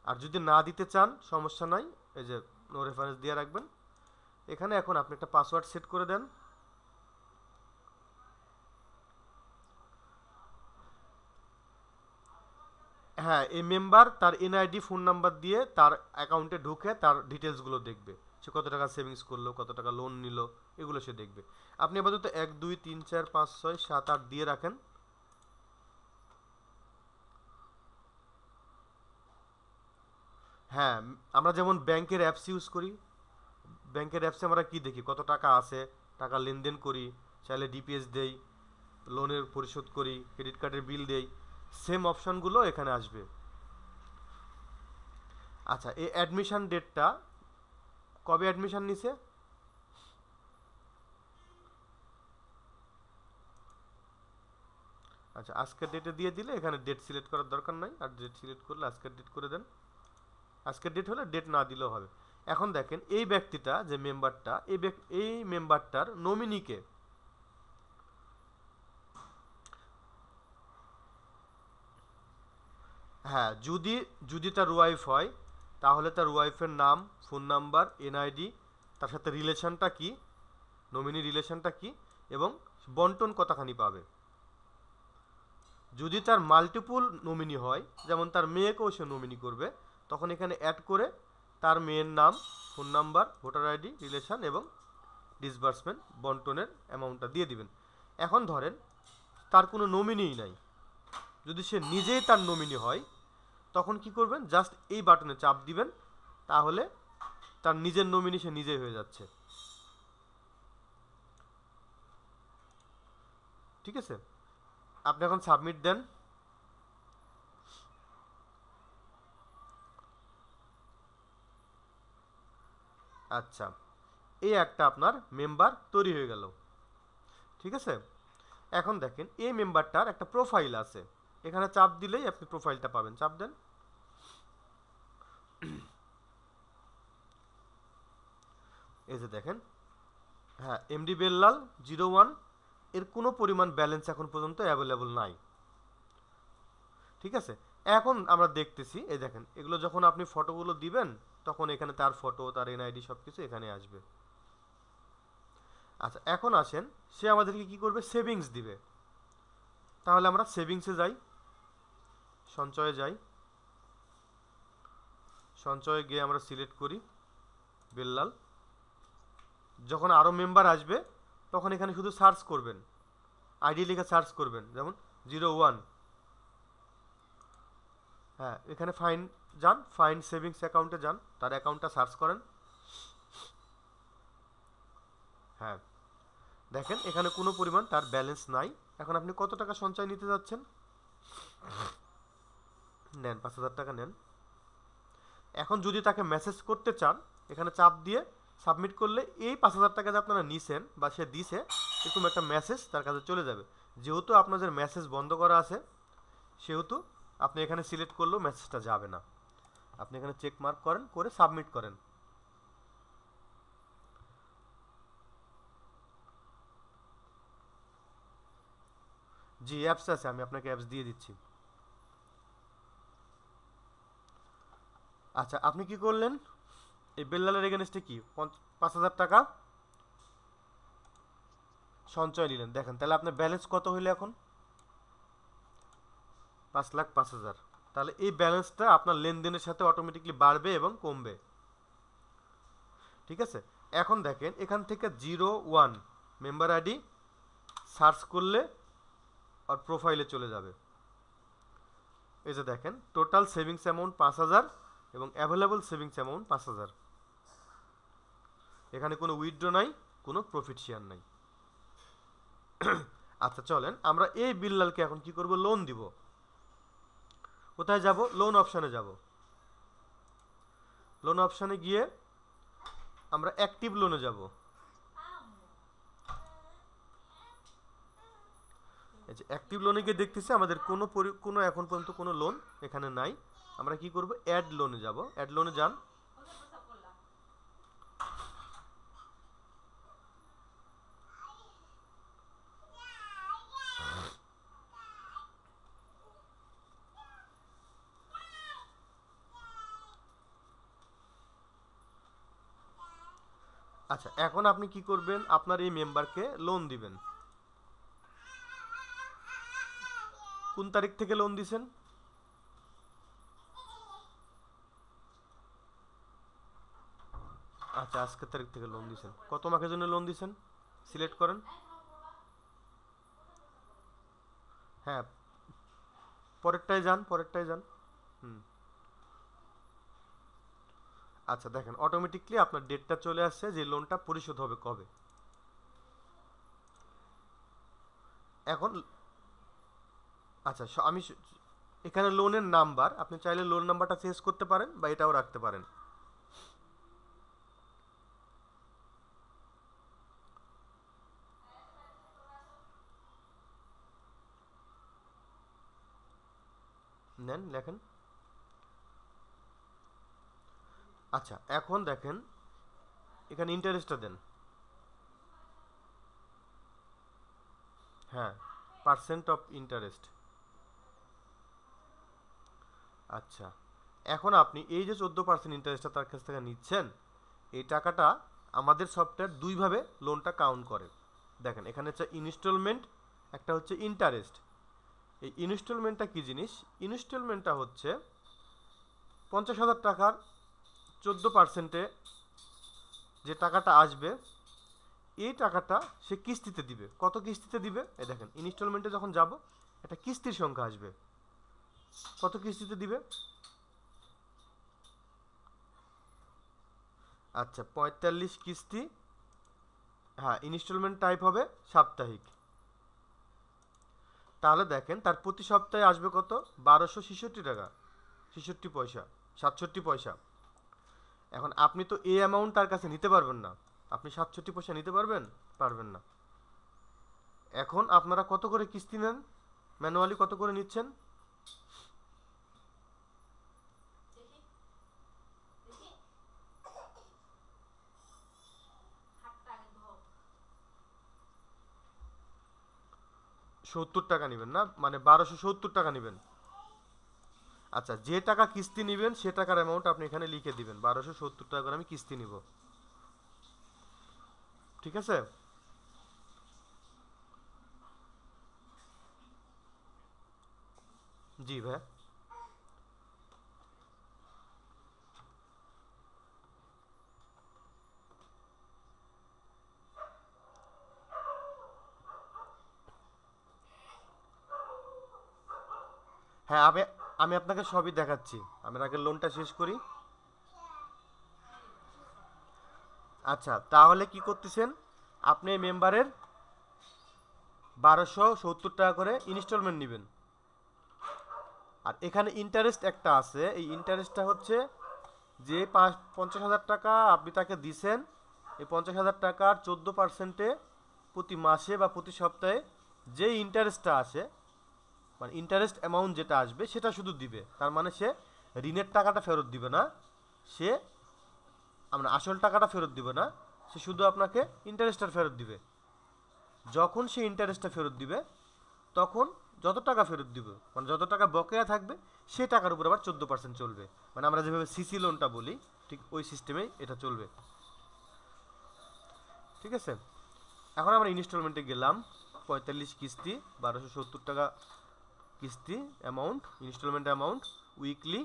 আর যদি না দিতে চান সমস্যা নাই, এই যে নো রেফারেন্স দিয়ে রাখবেন। এখানে এখন আপনি একটা পাসওয়ার্ড সেট করে দেন। হ্যাঁ, এই মেম্বার তার এনআইডি ফোন নাম্বার দিয়ে তার অ্যাকাউন্টে ঢুকে তার ডিটেলসগুলো দেখবে, সে কত টাকা সেভিংস করলো, কত টাকা লোন নিল, এগুলো সে দেখবে। আপনি আপাতত 1 2 3 4 5 6 7 8 দিয়ে রাখেন। হ্যাঁ, আমরা যেমন ব্যাংকের অ্যাপস ইউজ করি, ব্যাংকের অ্যাপসে আমরা কি দেখি, কত টাকা আছে, টাকা লেনদেন করি, চাইলে ডিপিএস দেই, লোনের পরিশোধ করি, ক্রেডিট কার্ডের বিল দেই, সেম অপশনগুলো এখানে আসবে। আচ্ছা, এই অ্যাডমিশন ডেটটা কবে অ্যাডমিশন নিছে? আচ্ছা, আজকের ডেটে দিয়ে দিলে এখানে ডেট সিলেক্ট করার দরকার নাই, আর ডেট সিলেক্ট করলে আজকের ডেট করে দেন। আজকের ডেট হলে ডেট না দিলেও হবে। এখন দেখেন এই ব্যক্তিটা যে মেম্বারটা, এই মেম্বারটার নমিনিকে, হ্যাঁ, যদি যদি তার ওয়াইফ হয় তাহলে তার ওয়াইফের নাম, ফোন নাম্বার, এনআইডি, তার সাথে রিলেশনটা কি, নমিনি রিলেশনটা কি, এবং বন্টন কতখানি পাবে। যদি তার মাল্টিপুল নমিনি হয়, যেমন তার মেয়েকেও সে নমিনি করবে, তখন এখানে অ্যাড করে তার মেয়ের নাম, phone number, voter ID, relation এবং ডিসবার্সমেন্ট বন্টনের অ্যামাউন্টটা দিয়ে দিবেন। এখন ধরেন তার কোনো নমিনিই নাই, যদি সে নিজেই তার নমিনি হয়, তখন কি করবেন, জাস্ট এই বাটনে চাপ দিবেন, তাহলে তার নিজের নমিনি সে নিজেই হয়ে যাচ্ছে। ঠিক আছে, আপনি এখন সাবমিট দেন। আচ্ছা, এই একটা আপনার মেম্বার তৈরি হয়ে গেল। ঠিক আছে, এখন দেখেন এই মেম্বারটার একটা প্রোফাইল আছে, এখানে চাপ দিলেই আপনি প্রোফাইলটা পাবেন। চাপ দেন। এই যে দেখেন, হ্যাঁ, এমডি বেল্লাল 01, এর কোনো পরিমাণ ব্যালেন্স এখন পর্যন্ত অ্যাভেলেবল নাই। ঠিক আছে, এখন আমরা দেখতেছি, এই দেখেন এগুলো যখন আপনি ফটোগুলো দিবেন, তখন এখানে তার ফটো, তার এনআইডি সব কিছু এখানে আসবে। আচ্ছা, এখন আসেন সে আমাদেরকে কি করবে, সেভিংস দিবে। তাহলে আমরা সেভিংসে যাই, সঞ্চয়ে যাই, সঞ্চয়ে গিয়ে আমরা সিলেক্ট করি বেল্লাল। যখন আরও মেম্বার আসবে তখন এখানে শুধু সার্চ করবেন, আইডি লিখে সার্চ করবেন, যেমন 01। হ্যাঁ, এখানে ফাইন যান, ফাইন সেভিংস অ্যাকাউন্টে যান, তার অ্যাকাউন্টটা সার্চ করেন। হ্যাঁ, দেখেন এখানে কোনো পরিমাণ তার ব্যালেন্স নাই। এখন আপনি কত টাকা সঞ্চয় নিতে যাচ্ছেন? নেন, 5000 টাকা নেন। এখন যদি তাকে মেসেজ করতে চান, এখানে চাপ দিয়ে সাবমিট করলে এই 5000 টাকা যে আপনারা নিছেন বা সে দিছে, এরকম একটা মেসেজ তার কাছে চলে যাবে। যেহেতু আপনাদের মেসেজ বন্ধ করা আছে, সেহেতু আপনি এখানে সিলেক্ট করলেও মেসেজটা যাবে না। আপনি এখানে চেক মার্ক করেন, করে সাবমিট করেন। জি, অ্যাপস আছে, আমি আপনাকে অ্যাপস দিয়ে দিচ্ছি। আচ্ছা, আপনি কি করলেন, এই বেল্লালের এগেনস্টে কি 5000 টাকা সঞ্চয় নিলেন। দেখেন তাহলে আপনার ব্যালেন্স কত হইলো এখন? 5,05,000। তাহলে এই ব্যালেন্সটা আপনার লেনদেনের সাথে অটোমেটিকলি বাড়বে এবং কমবে। ঠিক আছে, এখন দেখেন এখান থেকে 01 মেম্বার আইডি সার্চ করলে আর প্রোফাইলে চলে যাবে। এই যে দেখেন টোটাল সেভিংস অ্যামাউন্ট 5,000 এবং অ্যাভেলেবল সেভিংস অ্যামাউন্ট 5,000। এখানে কোনো উইথড্র নাই, কোনো প্রফিট শেয়ার নাই। আচ্ছা, চলেন আমরা এই বিল্লালকে এখন কি করব, লোন দিব। কোথায় যাব, লোন অপশানে যাব। লোন অপশানে গিয়ে আমরা অ্যাক্টিভ লোনে যাব। এই যে অ্যাক্টিভ লোনে গিয়ে দেখতেছি আমাদের কোনো এখন পর্যন্ত কোনো লোন এখানে নাই। আমরা কি করব, অ্যাড লোনে যাব। অ্যাড লোনে যান। আচ্ছা, এখন আপনি কি করবেন, আপনার এই মেম্বারকে লোন দিবেন। কোন তারিখ থেকে লোন দিছেন? আচ্ছা, আজকের তারিখ থেকে লোন দিছেন। কত মাসের জন্য লোন দিছেন সিলেক্ট করেন। হ্যাঁ, পরেরটায় যান, পরেরটায় যান। হুম, আচ্ছা, দেখেন অটোমেটিকলি আপনার ডেটটা চলে আসছে যে লোনটা পরিশোধ হবে কবে। এখন আচ্ছা এখানে লোনের নাম্বার, আপনি চাইলে লোন নাম্বারটা চেঞ্জ করতে পারেন বা এটাও রাখতে পারেন। নেন লেখেন। আচ্ছা এখন দেখেন এখানে ইন্টারেস্টটা দেন। হ্যাঁ, পার্সেন্ট অফ ইন্টারেস্ট। আচ্ছা এখন আপনি এই যে 14% ইন্টারেস্টটা তার কাছ থেকে নিচ্ছেন, এই টাকাটা আমাদের সফটওয়্যার দুইভাবে লোনটা কাউন্ট করে। দেখেন এখানে হচ্ছে ইনস্টলমেন্ট, একটা হচ্ছে ইন্টারেস্ট। এই ইনস্টলমেন্টটা কি জিনিস? ইনস্টলমেন্টটা হচ্ছে 50,000 টাকার 14%-এ যে টাকাটা আসবে, এই টাকাটা সে কিস্তিতে দিবে। কত কিস্তিতে দিবে? এই দেখেন ইনস্টলমেন্টে যখন যাব একটা কিস্তির সংখ্যা আসবে। কত কিস্তিতে দিবে? আচ্ছা 45 কিস্তি। হ্যাঁ, ইনস্টলমেন্ট টাইপ হবে সাপ্তাহিক। তাহলে দেখেন তার প্রতি সপ্তাহে আসবে কত? 1266 টাকা 66 পয়সা, 67 পয়সা। এখন আপনি তো এই অ্যামাউন্ট তার কাছে নিতে পারবেন না। আপনি 67 পয়সা নিতে পারবেন? পারবেন না। এখন আপনারা কত করে কিস্তি নেন? ম্যানুয়ালি কত করে নিচ্ছেন? 70 টাকা নেবেন না, মানে 1270 টাকা নেবেন। আচ্ছা যে টাকা কিস্তি নেবেন সে টাকার অ্যামাউন্ট আপনি এখানে লিখে দিবেন, 1270 টাকা করে আমি কিস্তি নিব। ঠিক আছে? জি ভাই। হ্যাঁ আমি আমি আপনাকে সবই দেখাচ্ছি। আমি আগে লোনটা শেষ করি। আচ্ছা তাহলে কি করতেছেন? আপনি মেম্বারের 1270 টাকা করে ইনস্টলমেন্ট নেবেন। আর এখানে ইন্টারেস্ট একটা আছে, এই ইন্টারেস্টটা হচ্ছে যে 50,000 টাকা আপনি তাকে দিছেন, এই 50,000 টাকার 14%-এ প্রতি মাসে বা প্রতি সপ্তাহে যে ইন্টারেস্টটা আসে, মানে ইন্টারেস্ট অ্যামাউন্ট যেটা আসবে সেটা শুধু দিবে। তার মানে সে ঋণের টাকাটা ফেরত দিবে না, সে আমরা আসল টাকাটা ফেরত দিবে না, সে শুধু আপনাকে ইন্টারেস্টটা ফেরত দিবে। যখন সে ইন্টারেস্টটা ফেরত দিবে তখন যত টাকা ফেরত দিবে, মানে যত টাকা বকেয়া থাকবে সে টাকার উপর আবার 14% চলবে। মানে আমরা যেভাবে সিসি লোনটা বলি ঠিক ওই সিস্টেমেই এটা চলবে। ঠিক আছে? এখন আমরা ইনস্টলমেন্টে গেলাম। 45 কিস্তি, 1270 টাকা কিস্তি অ্যামাউন্ট, ইনস্টলমেন্ট অ্যামাউন্ট উইকলি।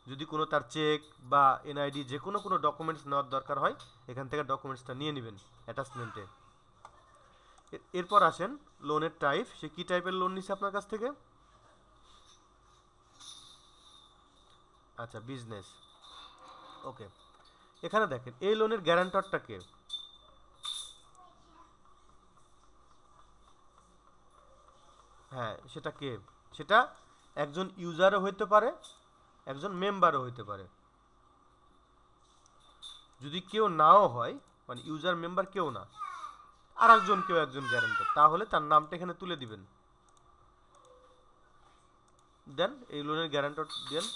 যদি কোনো তার চেক বা এনআইডি যে কোনো ডকুমেন্টস নেওয়ার দরকার হয় এখান থেকে ডকুমেন্টসটা নিয়ে নেবেন অ্যাটাচমেন্টে। এরপর আসেন লোনের টাইপ, সে কী টাইপের লোন নিছে আপনার কাছ থেকে? আচ্ছা বিজনেস। ওকে, এখানে দেখেন এই লোনের গ্যারান্টরটা কে? হ্যাঁ সেটা কে? সেটা একজন ইউজারও হইতে পারে, একজন মেম্বারও হইতে পারে। যদি কেউ নাও হয়, মানে ইউজার মেম্বার কেউ না, আর একজন কেউ একজন গ্যারান্টর, তাহলে তার নামটা এখানে তুলে দিবেন। দেন এই লোনের গ্যারান্টর দেন।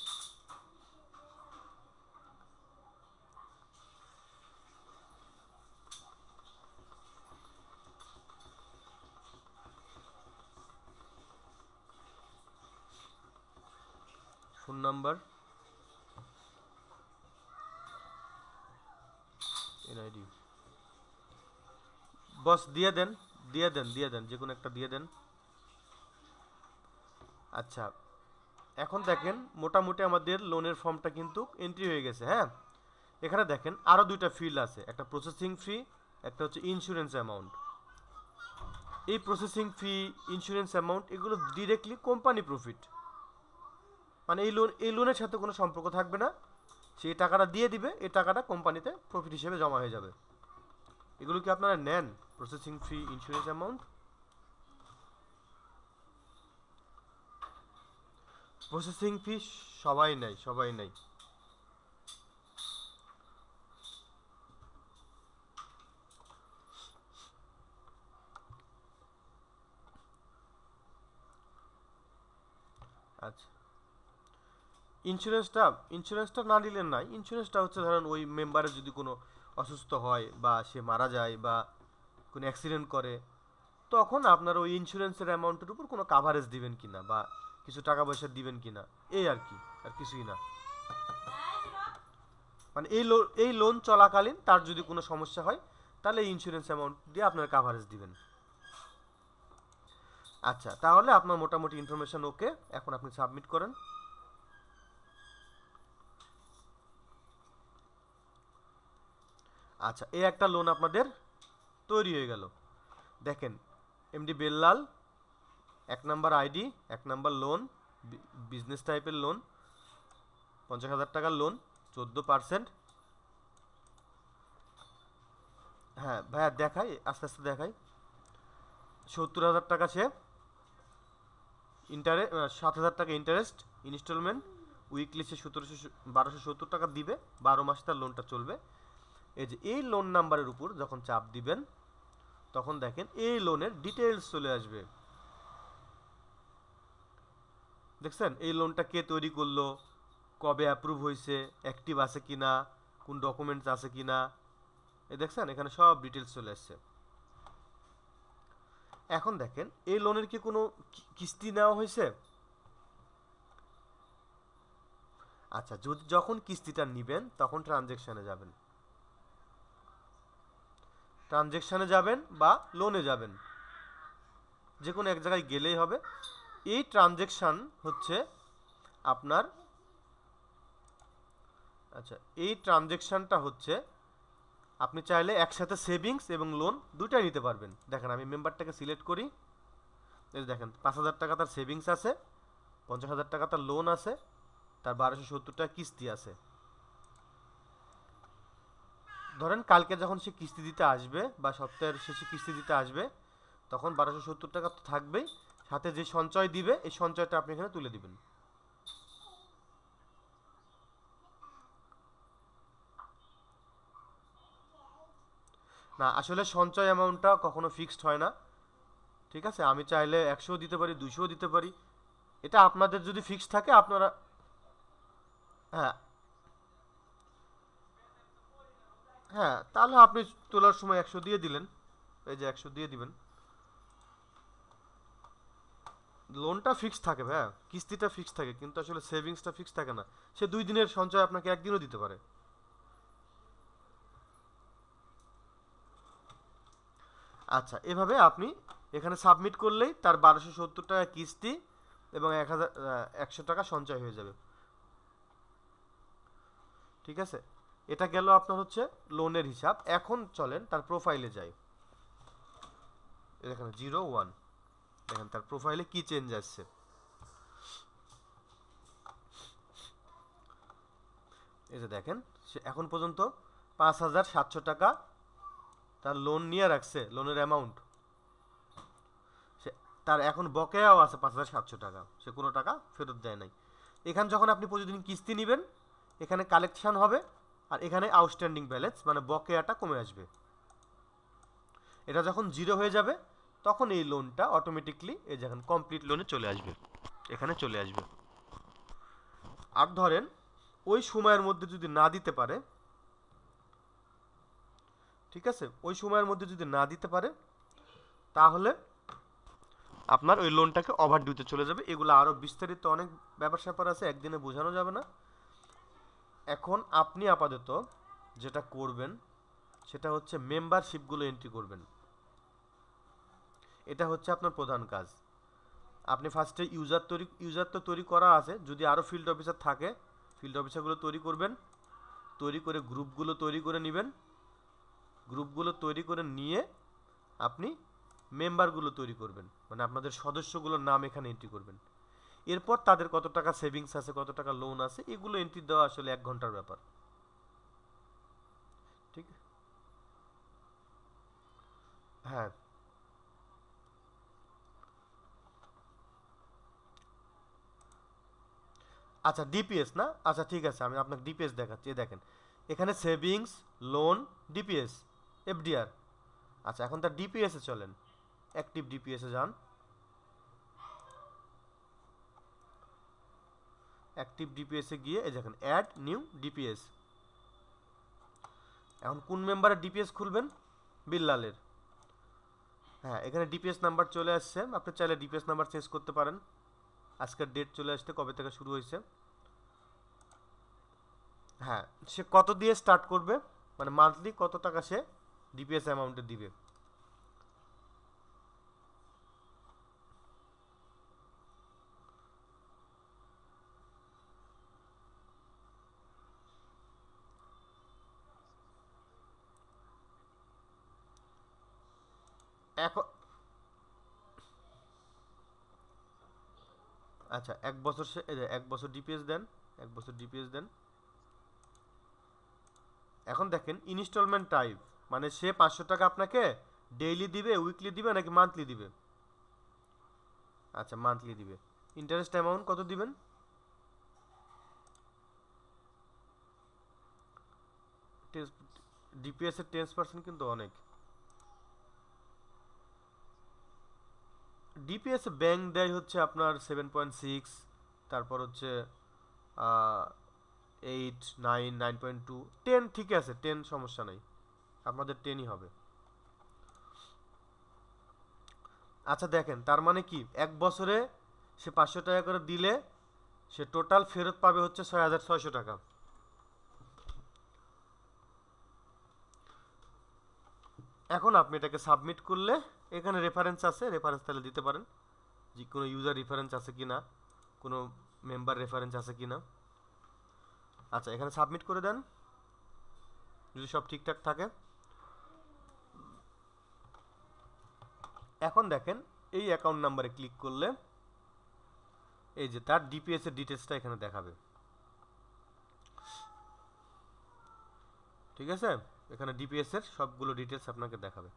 ফোন নাম্বার, এনআইডি, বস দিয়ে দেন, দিয়ে দেন যে কোনো একটা দিয়ে দেন। আচ্ছা এখন দেখেন মোটামুটি আমাদের লোনের ফর্মটা কিন্তু এন্ট্রি হয়ে গেছে। হ্যাঁ, এখানে দেখেন আরও দুইটা ফিল্ড আছে, একটা প্রসেসিং ফি, একটা হচ্ছে ইন্স্যুরেন্স অ্যামাউন্ট। এই প্রসেসিং ফি, ইন্স্যুরেন্স অ্যামাউন্ট এগুলো ডিরেক্টলি কোম্পানি প্রফিট, মানে এই লোনের সাথে কোনো সম্পর্ক থাকবে না। সেই টাকাটা দিয়ে দিবে, এই টাকাটা কোম্পানিতে প্রফিট হিসেবে জমা হয়ে যাবে। এগুলো কি আপনারা নেন? Processing fee, insurance amount? Processing fee সবাই নেয়, সবাই নেয়। আচ্ছা, ইন্স্যুরেন্সটা ইন্স্যুরেন্সটা না নিলে নাই। ইন্স্যুরেন্সটা হচ্ছে ধরেন ওই মেম্বারের যদি কোনো অসুস্থ হয় বা সে মারা যায় বা কোনো অ্যাক্সিডেন্ট করে, তখন আপনার ওই ইন্স্যুরেন্সের অ্যামাউন্টের উপর কোনো কাভারেজ দিবেন কিনা বা কিছু টাকা পয়সা দিবেন কিনা, এই আর কি, আর কিছুই না। মানে এই লোন চলাকালীন তার যদি কোনো সমস্যা হয় তাহলে ইন্স্যুরেন্স অ্যামাউন্ট দিয়ে আপনার কাভারেজ দিবেন। আচ্ছা, তাহলে আপনার মোটামুটি ইনফরমেশন ওকে, এখন আপনি সাবমিট করেন। আচ্ছা, এই একটা লোন আপনাদের তৈরি হয়ে গেল। দেখেন, MD Bellal, 1 number ID, 1 number loan, business টাইপের লোন, 50,000 টাকার লোন, 14%। হ্যাঁ ভাইয়া, দেখাই, আস্তে আস্তে দেখাই। 70,000 টাকা সে ইন্টারেস্ট, 7,000 টাকা ইন্টারেস্ট ইনস্টলমেন্ট, উইকলি সে 1270 টাকা দিবে, 12 মাস তার লোনটা চলবে। এই যে এই লোন নাম্বারের উপর যখন চাপ দিবেন তখন দেখেন এই লোনের ডিটেলস চলে আসবে। দেখছেন এই লোনটা কে তৈরি করলো, কবে অ্যাপ্রুভ হয়েছে, অ্যাক্টিভ আছে কিনা, কোন ডকুমেন্টস আছে কিনা, এই দেখছেন এখানে সব ডিটেলস চলে আসছে। এখন দেখেন এই লোনের কি কোনো কিস্তি নেওয়া হয়েছে? আচ্ছা, যখন কিস্তিটা নেবেন তখন ট্রানজেকশনে যাবেন, ট্রানজেকশনে যাবেন বা লোনে যাবেন, যে কোনো এক জায়গায় গেলেই হবে। এই ট্রানজেকশন হচ্ছে আপনার, আচ্ছা এই ট্রানজেকশনটা হচ্ছে আপনি চাইলে একসাথে সেভিংস এবং লোন দুটাই নিতে পারবেন। দেখেন আমি মেম্বারটাকে সিলেক্ট করি, এই দেখেন 5,000 টাকা তার সেভিংস আছে, 50,000 টাকা তার লোন আছে, তার 1270 টাকা কিস্তি আছে। ধরেন কালকে যখন সে কিস্তি দিতে আসবে বা সপ্তাহের শেষে কিস্তি দিতে আসবে তখন 1270 টাকা তো থাকবেই, সাথে যে সঞ্চয় দিবে এই সঞ্চয়টা আপনি এখানে তুলে দিবেন। না, আসলে সঞ্চয় অ্যামাউন্টটা কখনো ফিক্সড হয় না। ঠিক আছে, আমি চাইলে 100 দিতে পারি, 200 দিতে পারি, এটা আপনাদের যদি ফিক্সড থাকে আপনারা, হ্যাঁ হ্যাঁ, তাহলে আপনি তোলার সময় 100 দিয়ে দিলেন, এই যে 100 দিয়ে দিবেন। লোনটা ফিক্সড থাকে ভাইয়া, কিস্তিটা ফিক্সড থাকে, কিন্তু আসলে সেভিংসটা ফিক্সড থাকে না। সে 2 দিনের সঞ্চয় আপনাকে একদিনও দিতে পারে। আচ্ছা, এভাবে আপনি এখানে সাবমিট করলেই তার 1270 টাকা কিস্তি এবং 1,100 টাকা সঞ্চয় হয়ে যাবে। ঠিক আছে, এটা গেল আপনার হচ্ছে লোনের হিসাব। এখন চলেন তার প্রোফাইলে যাই। এখানে 01, দেখেন তার প্রোফাইলে কি চেঞ্জ আসছে। এই যে দেখেন, সে এখন পর্যন্ত 5,700 টাকা তার লোন নিয়ে রাখছে, লোনের অ্যামাউন্ট। সে, তার এখন বকেয়াও আছে 5,700 টাকা, সে কোনো টাকা ফেরত দেয় নাই। এখানে যখন আপনি প্রতিদিন কিস্তি নেবেন এখানে কালেকশন হবে, আর এখানে আউটস্ট্যান্ডিং ব্যালেন্স মানে বকেয়াটা কমে আসবে। এটা যখন জিরো হয়ে যাবে তখন এই লোনটা অটোমেটিকলি এই যখন কমপ্লিট লোনে চলে আসবে, এখানে চলে আসবে। আর ধরেন ওই সময়ের মধ্যে যদি না দিতে পারে, ঠিক আছে, ওই সময়ের মধ্যে যদি না দিতে পারে তাহলে আপনার ওই লোনটাকে ওভার ডিউতে চলে যাবে। এগুলো আরও বিস্তারিত অনেক ব্যাপার স্যাপার আছে, একদিনে বোঝানো যাবে না। এখন আপনি আপাতত যেটা করবেন সেটা হচ্ছে মেম্বারশিপগুলো এন্ট্রি করবেন, এটা হচ্ছে আপনার প্রধান কাজ। আপনি ফার্স্টে ইউজার তো তৈরি করা আছে, যদি আরও ফিল্ড অফিসার থাকে ফিল্ড অফিসারগুলো তৈরি করবেন, তৈরি করে গ্রুপগুলো তৈরি করে নেবেন, গ্রুপগুলো তৈরি করে নিয়ে আপনি মেম্বারগুলো তৈরি করবেন, মানে আপনাদের সদস্যগুলোর নাম এখানে এন্ট্রি করবেন। এরপর তাদের কত টাকা সেভিংস আছে, কত টাকা লোন আছে, এগুলো এন্ট্রি দেওয়া আসলে 1 ঘন্টার ব্যাপার। ঠিক, হ্যাঁ আচ্ছা ডিপিএস না, আচ্ছা ঠিক আছে, আমি আপনাকে ডিপিএস দেখাচ্ছি। এই দেখেন এখানে সেভিংস, লোন, ডিপিএস, এফডিআর। আচ্ছা এখন তার ডিপিএস এ চলেন, অ্যাক্টিভ ডিপিএস এ যান। অ্যাক্টিভ ডিপিএস এ গিয়ে এই দেখেন অ্যাড নিউ ডিপিএস। এখন কোন মেম্বারের ডিপিএস খুলবেন? বিল্লালের। হ্যাঁ এখানে ডিপিএস নাম্বার চলে আসছে, আপনি চাইলে ডিপিএস নাম্বার চেঞ্জ করতে পারেন। আজকের ডেট চলে আসছে, কবে থেকে শুরু হয়েছে। হ্যাঁ সে কত দিয়ে স্টার্ট করবে, মানে মান্থলি কত টাকা সে ডিপিএস অ্যামাউন্টে দিবে। এখন আচ্ছা এক বছর সে এই যে এক বছর ডিপিএস দেন, এক বছর ডিপিএস দেন। এখন দেখেন ইনস্টলমেন্ট টাইপ, মানে সে 500 টাকা আপনাকে ডেইলি দিবে, উইকলি দিবে নাকি মান্থলি দিবে? আচ্ছা মান্থলি দিবে। ইন্টারেস্ট অ্যামাউন্ট কত দিবেন? ডিপিএস এর 10% কিন্তু অনেক। ডিপিএস ব্যাংক দেয় হচ্ছে আপনার 7.6, তারপর হচ্ছে 8, 9, 9.2, 10 ঠিক আছে, 10 সমস্যা নাই, আপনাদের 10ই হবে। আচ্ছা দেখেন তার মানে কি এক বছরে সে 500 টাকা করে দিলে সে টোটাল ফেরত পাবে হচ্ছে 6,600 টাকা। এখন আপনি এটাকে সাবমিট করলে এখানে রেফারেন্স আছে, রেফারেন্স তাহলে দিতে পারেন যে কোনো ইউজার রেফারেন্স আছে কিনা, কোনো মেম্বার রেফারেন্স আছে কিনা। আচ্ছা এখানে সাবমিট করে দেন যদি সব ঠিকঠাক থাকে। এখন দেখেন এই অ্যাকাউন্ট নাম্বারে ক্লিক করলে এই যে তার ডিপিএস এর ডিটেলসটা এখানে দেখাবে, ঠিক আছে? এখানে ডিপিএস এর সবগুলো ডিটেলস আপনাকে দেখাবে।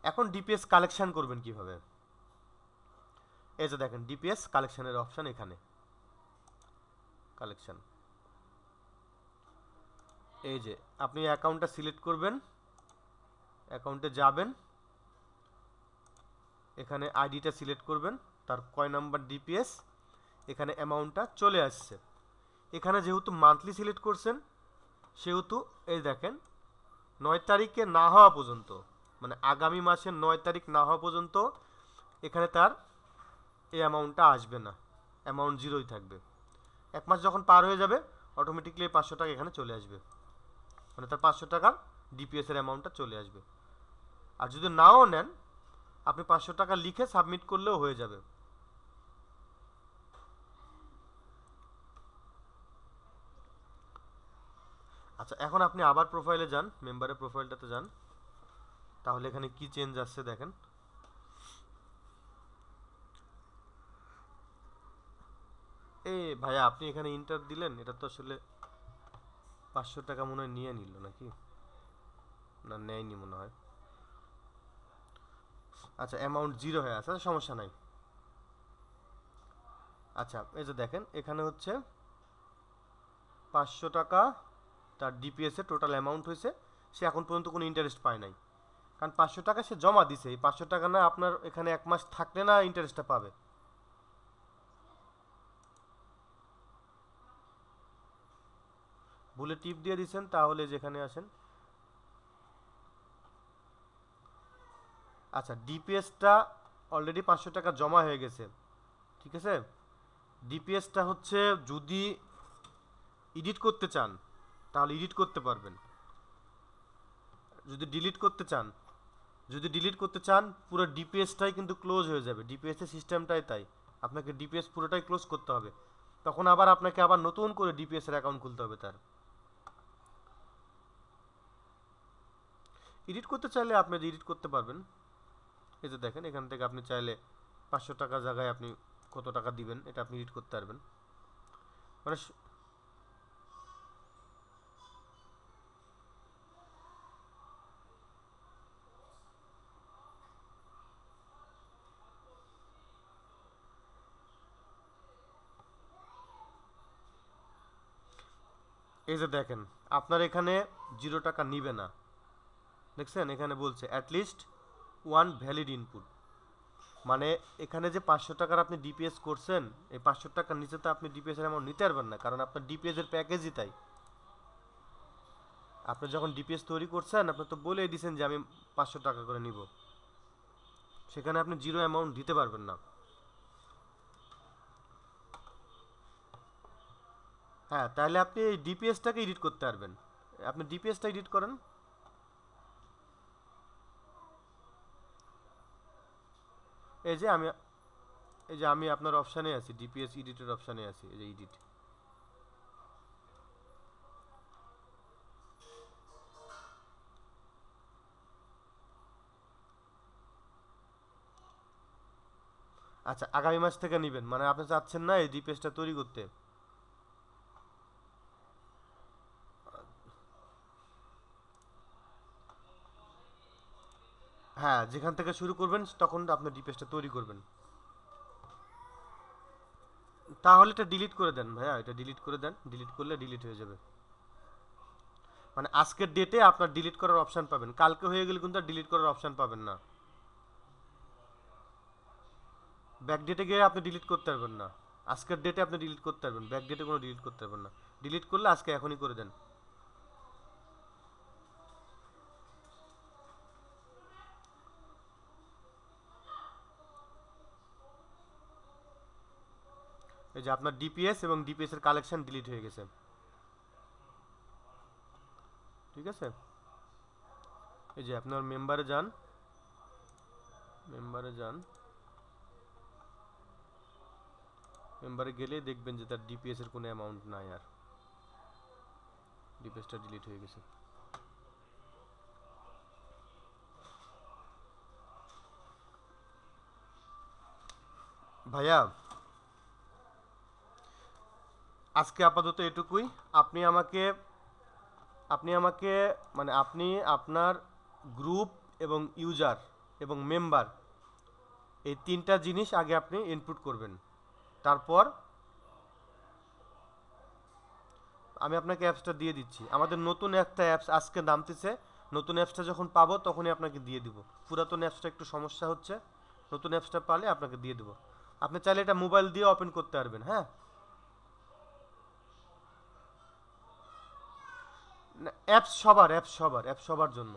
এখন ডিপিএস কালেকশন করবেন কিভাবে? এই যে দেখেন ডিপিএস কালেকশনের অপশন, এখানে কালেকশন, এই যে আপনি অ্যাকাউন্টটা সিলেক্ট করবেন, অ্যাকাউন্টে যাবেন, এখানে আইডিটা সিলেক্ট করবেন, তার কয় নাম্বার ডিপিএস, এখানে অ্যামাউন্টটা চলে আসছে। এখানে যেহেতু মান্থলি সিলেক্ট করছেন সেহেতু এই দেখেন 9 তারিখে না হওয়া পর্যন্ত, মানে আগামী মাসের 9 তারিখ না হওয়া পর্যন্ত এখানে তার এই অ্যামাউন্টটা আসবে না, অ্যামাউন্ট জিরোই থাকবে। এক মাস যখন পার হয়ে যাবে অটোমেটিকলি 500 টাকা এখানে চলে আসবে, মানে তার 500 টাকার ডিপিএস এর অ্যামাউন্টটা চলে আসবে। আর যদি নাও নেন আপনি 500 টাকা লিখে সাবমিট করলেও হয়ে যাবে। আচ্ছা এখন আপনি আবার প্রোফাইলে যান, মেম্বারের প্রোফাইলটাতে যান, তাহলে এখানে কি চেঞ্জ আসছে দেখেন। এ ভাইয়া আপনি এখানে ইন্টার দিলেন, এটা তো আসলে 500 টাকা মনে হয় নিয়ে নিল নাকি, না নেয়নি মনে হয়। আচ্ছা অ্যামাউন্ট জিরো হয়ে আছে, আচ্ছা, সমস্যা নাই। আচ্ছা এই যে দেখেন এখানে হচ্ছে 500 টাকা তার ডিপিএস এর টোটাল অ্যামাউন্ট হয়েছে, সে এখন পর্যন্ত কোনো ইন্টারেস্ট পায় নাই, কারণ 500 টাকা সে জমা দিছে। এই 500 টাকা না আপনার এখানে এক মাস থাকলে না ইন্টারেস্টটা পাবে। ভুলে টিপ দিয়ে দিচ্ছেন, তাহলে যেখানে আসেন, আচ্ছা ডিপিএসটা অলরেডি 500 টাকা জমা হয়ে গেছে, ঠিক আছে? ডিপিএসটা হচ্ছে যদি এডিট করতে চান তাহলে এডিট করতে পারবেন, যদি ডিলিট করতে চান, যদি ডিলিট করতে চান পুরো ডিপিএসটাই কিন্তু ক্লোজ হয়ে যাবে, ডিপিএস এর সিস্টেমটাই তাই, আপনাকে ডিপিএস পুরোটাই ক্লোজ করতে হবে, তখন আবার আপনাকে আবার নতুন করে ডিপিএস এর অ্যাকাউন্ট খুলতে হবে তার। এডিট করতে চাইলে আপনি এডিট করতে পারবেন, এই যে দেখেন এখান থেকে আপনি চাইলে 500 টাকা জায়গায় আপনি কত টাকা দিবেন এটা আপনি এডিট করতে পারবেন, মানে এই যে দেখেন আপনার এখানে 0 টাকা নিবে না, দেখছেন এখানে বলছে অ্যাটলিস্ট ওয়ান ভ্যালিড ইনপুট, মানে এখানে যে 500 টাকার আপনি ডিপিএস করছেন, এই 500 টাকার নিচে তো আপনি ডিপিএস এর অ্যামাউন্ট নিতে পারবেন না, কারণ আপনার ডিপিএস এর প্যাকেজই তাই। আপনি যখন ডিপিএস তৈরি করছেন আপনি তো বলেই দিয়েছেন যে আমি 500 টাকা করে নিব, সেখানে আপনি জিরো অ্যামাউন্ট দিতে পারবেন না। হ্যাঁ, তাহলে আপনি এই ডিপিএসটাকে এডিট করতে পারবেন। আপনি ডিপিএসটা এডিট করেন। এই যে আমি আপনার অপশানে আছি, ডিপিএস এডিটের অপশানে আছি, এই যে এডিট। আচ্ছা, আগামী মাস থেকে নেবেন মানে আপনি চাচ্ছেন না এই ডিপিএসটা তৈরি করতে? হ্যাঁ, যেখান থেকে শুরু করবেন তখন আপনি ডিপিএসটা তৈরি করবেন। তাহলে এটা ডিলিট করে দেন ভাইয়া, এটা ডিলিট করে দেন, ডিলিট করলে ডিলিট হয়ে যাবে। মানে আজকের ডেটে আপনার ডিলিট করার অপশন পাবেন, কালকে হয়ে গেলে কিন্তু আর ডিলিট করার অপশন পাবেন না। ব্যাক ডেটে গিয়ে আপনি ডিলিট করতে পারবেন না, আজকের ডেটে আপনি ডিলিট করতে পারবেন, ব্যাক ডেটে কোনো ডিলিট করতে পারবেন না। ডিলিট করলে আজকে এখনই করে দেন। এই যে আপনার ডিপিএস এবং ডিপিএস এর কালেকশন ডিলিট হয়ে গেছে, ঠিক আছে। এই যে আপনার মেম্বারে যান, মেম্বারে যান, মেম্বারে গেলে দেখবেন যে তার ডিপিএস এর কোনো অ্যামাউন্ট নাই, আর ডিপিএসটা ডিলিট হয়ে গেছে। ভাইয়া আজকে আপাতত এটুকুই। আপনি আমাকে আপনি আমাকে মানে আপনি আপনার গ্রুপ এবং ইউজার এবং মেম্বার, এই তিনটা জিনিস আগে আপনি ইনপুট করবেন। তারপর আমি আপনাকে অ্যাপসটা দিয়ে দিচ্ছি, আমাদের নতুন একটা অ্যাপস আজকে নামতেছে, নতুন অ্যাপসটা যখন পাবো তখনই আপনাকে দিয়ে দিব। পুরাতন অ্যাপসটা একটু সমস্যা হচ্ছে, নতুন অ্যাপসটা পালে আপনাকে দিয়ে দেবো। আপনি চাইলে এটা মোবাইল দিয়ে ওপেন করতে পারবেন। হ্যাঁ, অ্যাপস সবার জন্য।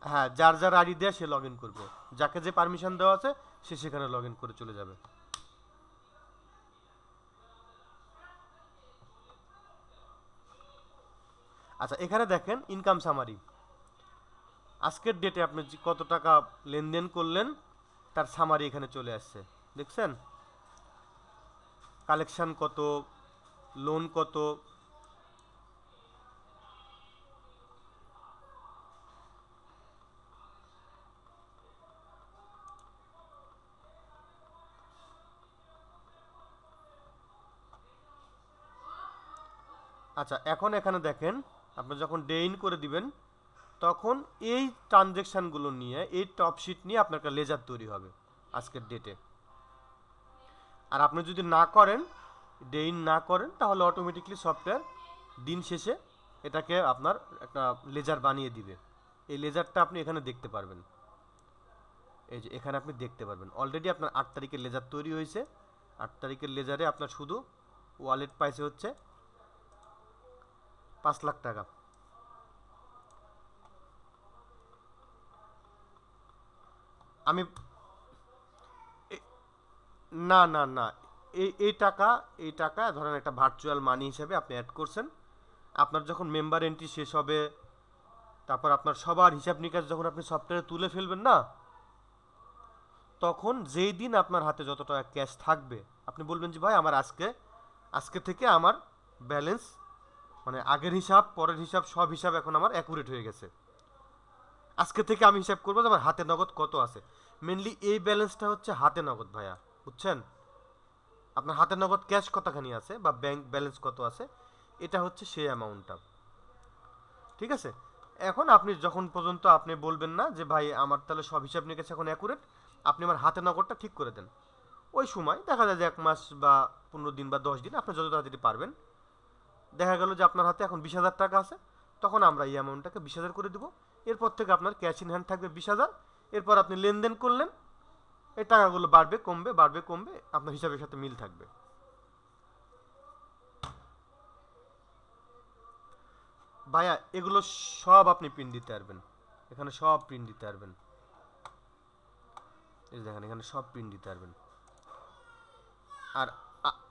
হ্যাঁ, যার যার আইডি দেয় সে লগ ইন করবে, যাকে যে পারমিশন দেওয়া আছে সে সেখানে লগ ইন করে চলে যাবে। আচ্ছা, এখানে দেখেন ইনকাম সামারি, আজকের ডেটে আপনি কত টাকা লেনদেন করলেন তার সামারি এখানে চলে আসছে, দেখছেন কালেকশন কত, লোন কত। আচ্ছা, এখন এখানে দেখেন আপনি যখন ডে ইন করে দিবেন তখন এই ট্রানজেকশানগুলো নিয়ে, এই টপ শিট নিয়ে আপনার একটা লেজার তৈরি হবে আজকের ডেটে। আর আপনি যদি না করেন, ডে ইন না করেন, তাহলে অটোমেটিকলি সফটওয়্যার দিন শেষে এটাকে আপনার একটা লেজার বানিয়ে দিবে। এই লেজারটা আপনি এখানে দেখতে পারবেন, এই যে এখানে আপনি দেখতে পারবেন অলরেডি আপনার 8 তারিখের লেজার তৈরি হয়েছে। 8 তারিখের লেজারে আপনার শুধু ওয়ালেট পাইছে হচ্ছে 5 লাখ টাকা। আমি না না না, এই টাকা ধরেন একটা ভার্চুয়াল মানি হিসেবে আপনি অ্যাড করছেন। আপনার যখন মেম্বার এন্ট্রি শেষ হবে, তারপর আপনার সবার হিসাব নিকাশ যখন আপনি সফটওয়্যারে তুলে ফেলবেন না, তখন যেই দিন আপনার হাতে যত টাকা ক্যাশ থাকবে আপনি বলবেন যে ভাই আমার আজকে থেকে আমার ব্যালেন্স, মানে আগের হিসাব পরের হিসাব সব হিসাব এখন আমার অ্যাকুরেট হয়ে গেছে। আজকে থেকে আমি হিসাব করবো যে আমার হাতে নগদ কত আছে। মেনলি এই ব্যালেন্সটা হচ্ছে হাতে নগদ ভাইয়া, বুঝছেন? আপনার হাতে নগদ ক্যাশ কতখানি আছে বা ব্যাংক ব্যালেন্স কত আছে, এটা হচ্ছে সেই অ্যামাউন্টটা, ঠিক আছে। এখন আপনি যখন পর্যন্ত আপনি বলবেন না যে ভাই আমার তাহলে সব হিসাব নিকাশ এখন অ্যাকুরেট, আপনি আমার হাতে নগদটা ঠিক করে দেন। ওই সময় দেখা যায় যে 1 মাস বা 15 দিন বা 10 দিন আপনি যত তাড়াতাড়ি পারবেন, দেখা গেল যে আপনার হাতে এখন 20,000 টাকা আছে, তখন আমরা এই অ্যামাউন্টটাকে 20,000 করে দেবো। এরপর থেকে আপনার ক্যাশ ইন হ্যান্ড থাকবে 20,000। এরপর আপনি লেনদেন করলেন, এই টাকাগুলো বাড়বে কমবে বাড়বে কমবে, আপনার হিসাবের সাথে মিল থাকবে। ভাইয়া এগুলো সব আপনি প্রিন্ট দিতে পারবেন, এখানে সব প্রিন্ট দিতে পারবেন। এই দেখেন এখানে সব প্রিন্ট দিতে পারবেন। আর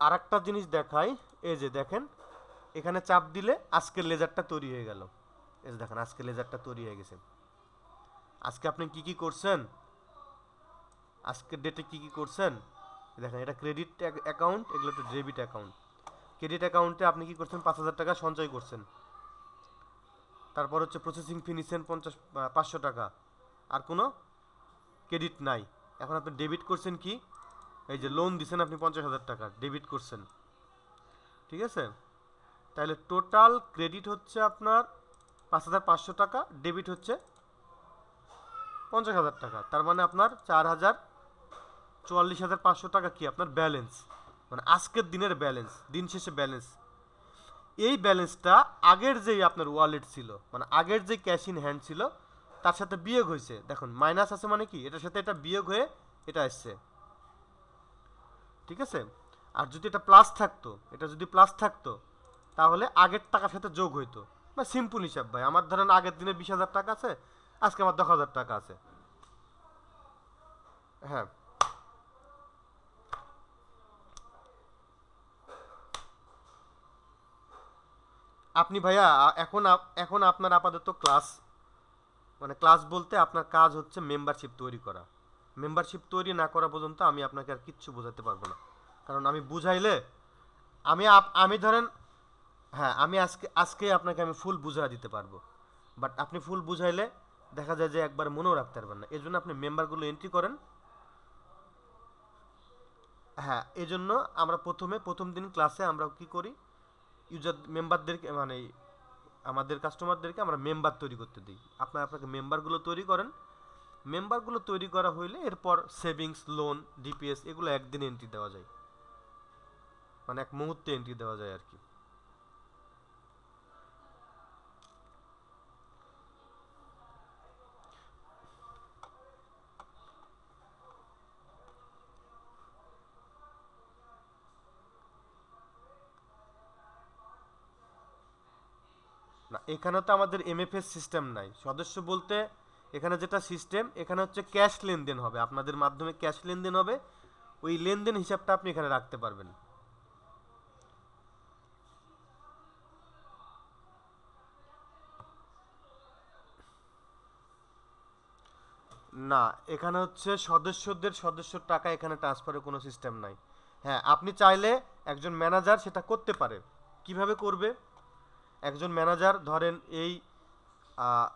আরেকটা জিনিস দেখাই, এই যে দেখেন এখানে চাপ দিলে আজকের লেজারটা তৈরি হয়ে গেল। এই যে দেখেন আজকের লেজারটা তৈরি হয়ে গেছে। আজকে আপনি কি কি করছেন, আজকের ডেটে কি কি করছেন দেখেন। এটা ক্রেডিট অ্যাকাউন্ট, এগুলো তো ডেবিট অ্যাকাউন্ট। ক্রেডিট অ্যাকাউন্টে আপনি কি করছেন, 5,000 টাকা সঞ্চয় করছেন। তারপর হচ্ছে প্রসেসিং ফি নিচ্ছেন 500 টাকা, আর কোনো ক্রেডিট নাই। এখন আপনি ডেবিট করছেন কি, এই যে লোন দিচ্ছেন আপনি 50,000 টাকা ডেবিট করছেন, ঠিক আছে। তাহলে টোটাল ক্রেডিট হচ্ছে আপনার 5,500 টাকা, ডেবিট হচ্ছে 50,000 টাকা। তার মানে আপনার 44,500 টাকা কি আপনার ব্যালেন্স, মানে আজকের দিনের ব্যালেন্স, দিন শেষে ব্যালেন্স। এই ব্যালেন্সটা আগের যেই আপনার ওয়ালেট ছিল, মানে আগের যে ক্যাশ ইন হ্যান্ড ছিল তার সাথে বিয়োগ হয়েছে। দেখুন মাইনাস আছে মানে কি, এটার সাথে এটা বিয়োগ হয়ে এটা আসছে, ঠিক আছে। আর যদি এটা প্লাস থাকতো, এটা যদি প্লাস থাকতো তাহলে আগের টাকার সাথে যোগ হইতো। বা সিম্পল হিসাব ভাই, আমার ধরেন আগের দিনে 20,000 টাকা আছে, আজকে আমার 10,000 টাকা আছে। হ্যাঁ আপনি ভাইয়া এখন আপনার আপাতত ক্লাস, মানে ক্লাস বলতে আপনার কাজ হচ্ছে মেম্বারশিপ তৈরি করা। মেম্বারশিপ তৈরি না করা পর্যন্ত আমি আপনাকে আর কিচ্ছু বোঝাতে পারবো না, কারণ আমি বুঝাইলে আমি ধরেন, হ্যাঁ আমি আজকে আপনাকে আমি ফুল বুঝা দিতে পারবো, বাট আপনি ফুল বুঝাইলে দেখা যায় যে একবার মনেও রাখতে পারবেন না। এই জন্য আপনি মেম্বারগুলো এন্ট্রি করেন। হ্যাঁ এই জন্য আমরা প্রথম দিন ক্লাসে আমরা কি করি, ইউজার মেম্বারদেরকে মানে আমাদের কাস্টমারদেরকে আমরা মেম্বার তৈরি করতে দিই। আপনাকে মেম্বারগুলো তৈরি করেন। মেম্বারগুলো তৈরি করা হইলে এরপর সেভিংস, লোন, ডিপিএস এগুলো একদিনে এন্ট্রি দেওয়া যায়, মানে এক মুহূর্তে এন্ট্রি দেওয়া যায় আর কি। না এখানে তো আমাদের এমএফএস সিস্টেম নাই সদস্য বলতে। এখানে যেটা সিস্টেম, এখানে হচ্ছে ক্যাশ লেনদেন হবে, আপনাদের মাধ্যমে ক্যাশ লেনদেন হবে। ওই লেনদেন হিসাবটা আপনি এখানে রাখতে পারবেন। না এখানে হচ্ছে সদস্যর টাকা এখানে ট্রান্সফারের কোনো সিস্টেম নাই। হ্যাঁ আপনি চাইলে একজন ম্যানেজার সেটা করতে পারে। কিভাবে করবে, একজন ম্যানেজার ধরেন এই আহ,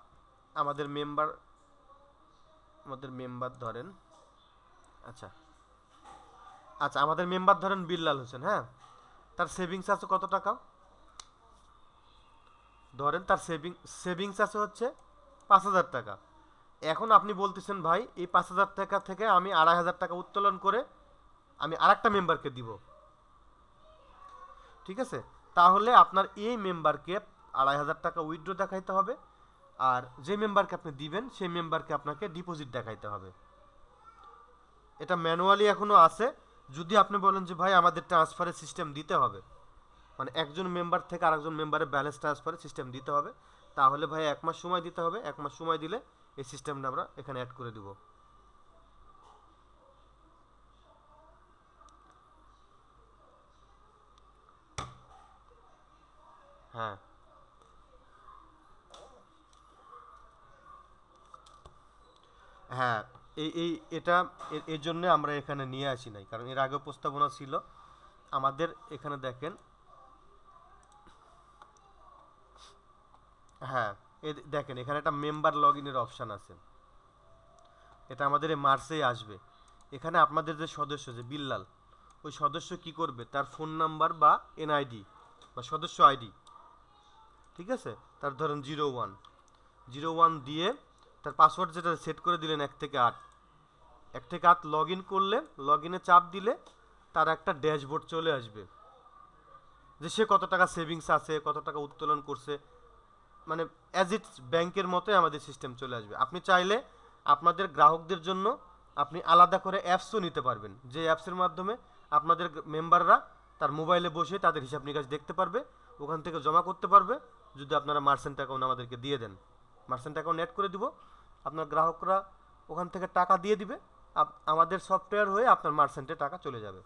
আমাদের মেম্বার ধরেন, আচ্ছা আচ্ছা আমাদের মেম্বার ধরেন বিল্লাল হোসেন, হ্যাঁ তার সেভিংস আছে কত টাকা, ধরেন তার সেভিংস আছে হচ্ছে 5,000 টাকা। এখন আপনি বলতেছেন ভাই এই 5,000 টাকা থেকে আমি 2,500 টাকা উত্তোলন করে আমি আরেকটা মেম্বারকে দিব, ঠিক আছে। তাহলে আপনার এই মেম্বারকে 2,500 টাকা উইথড্র দেখাইতে হবে, আর যে মেম্বারকে আপনি দিবেন সেই মেম্বারকে আপনাকে ডিপোজিট দেখাইতে হবে। এটা ম্যানুয়ালি এখনো আছে। যদি আপনি বলেন যে ভাই আমাদের ট্রান্সফারের সিস্টেম দিতে হবে, মানে একজন মেম্বার থেকে আরেকজন মেম্বারের ব্যালেন্স ট্রান্সফারের সিস্টেম দিতে হবে, তাহলে ভাই 1 মাস সময় দিতে হবে। 1 মাস সময় দিলে এই সিস্টেমটা আমরা এখানে অ্যাড করে দিব। হ্যাঁ হ্যাঁ এটা এর জন্য আমরা এখানে নিয়ে আসি নাই, কারণ এর আগে প্রস্তাবনা ছিল আমাদের। এখানে দেখেন, হ্যাঁ দেখেন এখানে একটা মেম্বার লগ ইনের অপশান আছে, এটা আমাদের এই মার্চেই আসবে। এখানে আপনাদের যে সদস্য যে বিল্লাল, ওই সদস্য কি করবে, তার ফোন নাম্বার বা এনআইডি বা সদস্য আইডি, ঠিক আছে, তার ধরেন 01 দিয়ে তার পাসওয়ার্ড যেটা সেট করে দিলেন 1 থেকে 8, এক থেকে আট লগ ইন করলে, লগ ইনে চাপ দিলে তার একটা ড্যাশবোর্ড চলে আসবে, যে সে কত টাকা সেভিংস আছে, কত টাকা উত্তোলন করছে, মানে অ্যাজ ইটস ব্যাংকের মতোই আমাদের সিস্টেম চলে আসবে। আপনি চাইলে আপনাদের গ্রাহকদের জন্য আপনি আলাদা করে অ্যাপসও নিতে পারবেন, যে অ্যাপসের মাধ্যমে আপনাদের মেম্বাররা তার মোবাইলে বসে তাদের হিসাব নিকাশ দেখতে পারবে, ওখান থেকে জমা করতে পারবে। যদি আপনারা মার্চেন্ট অ্যাকাউন্ট আমাদেরকে দিয়ে দেন, মার্চেন্ট অ্যাকাউন্ট অ্যাড করে দিব, আপনার গ্রাহকরা ওখান থেকে টাকা দিয়ে দিবে, আমাদের সফটওয়্যার হয়ে আপনার মার্চেন্টে টাকা চলে যাবে।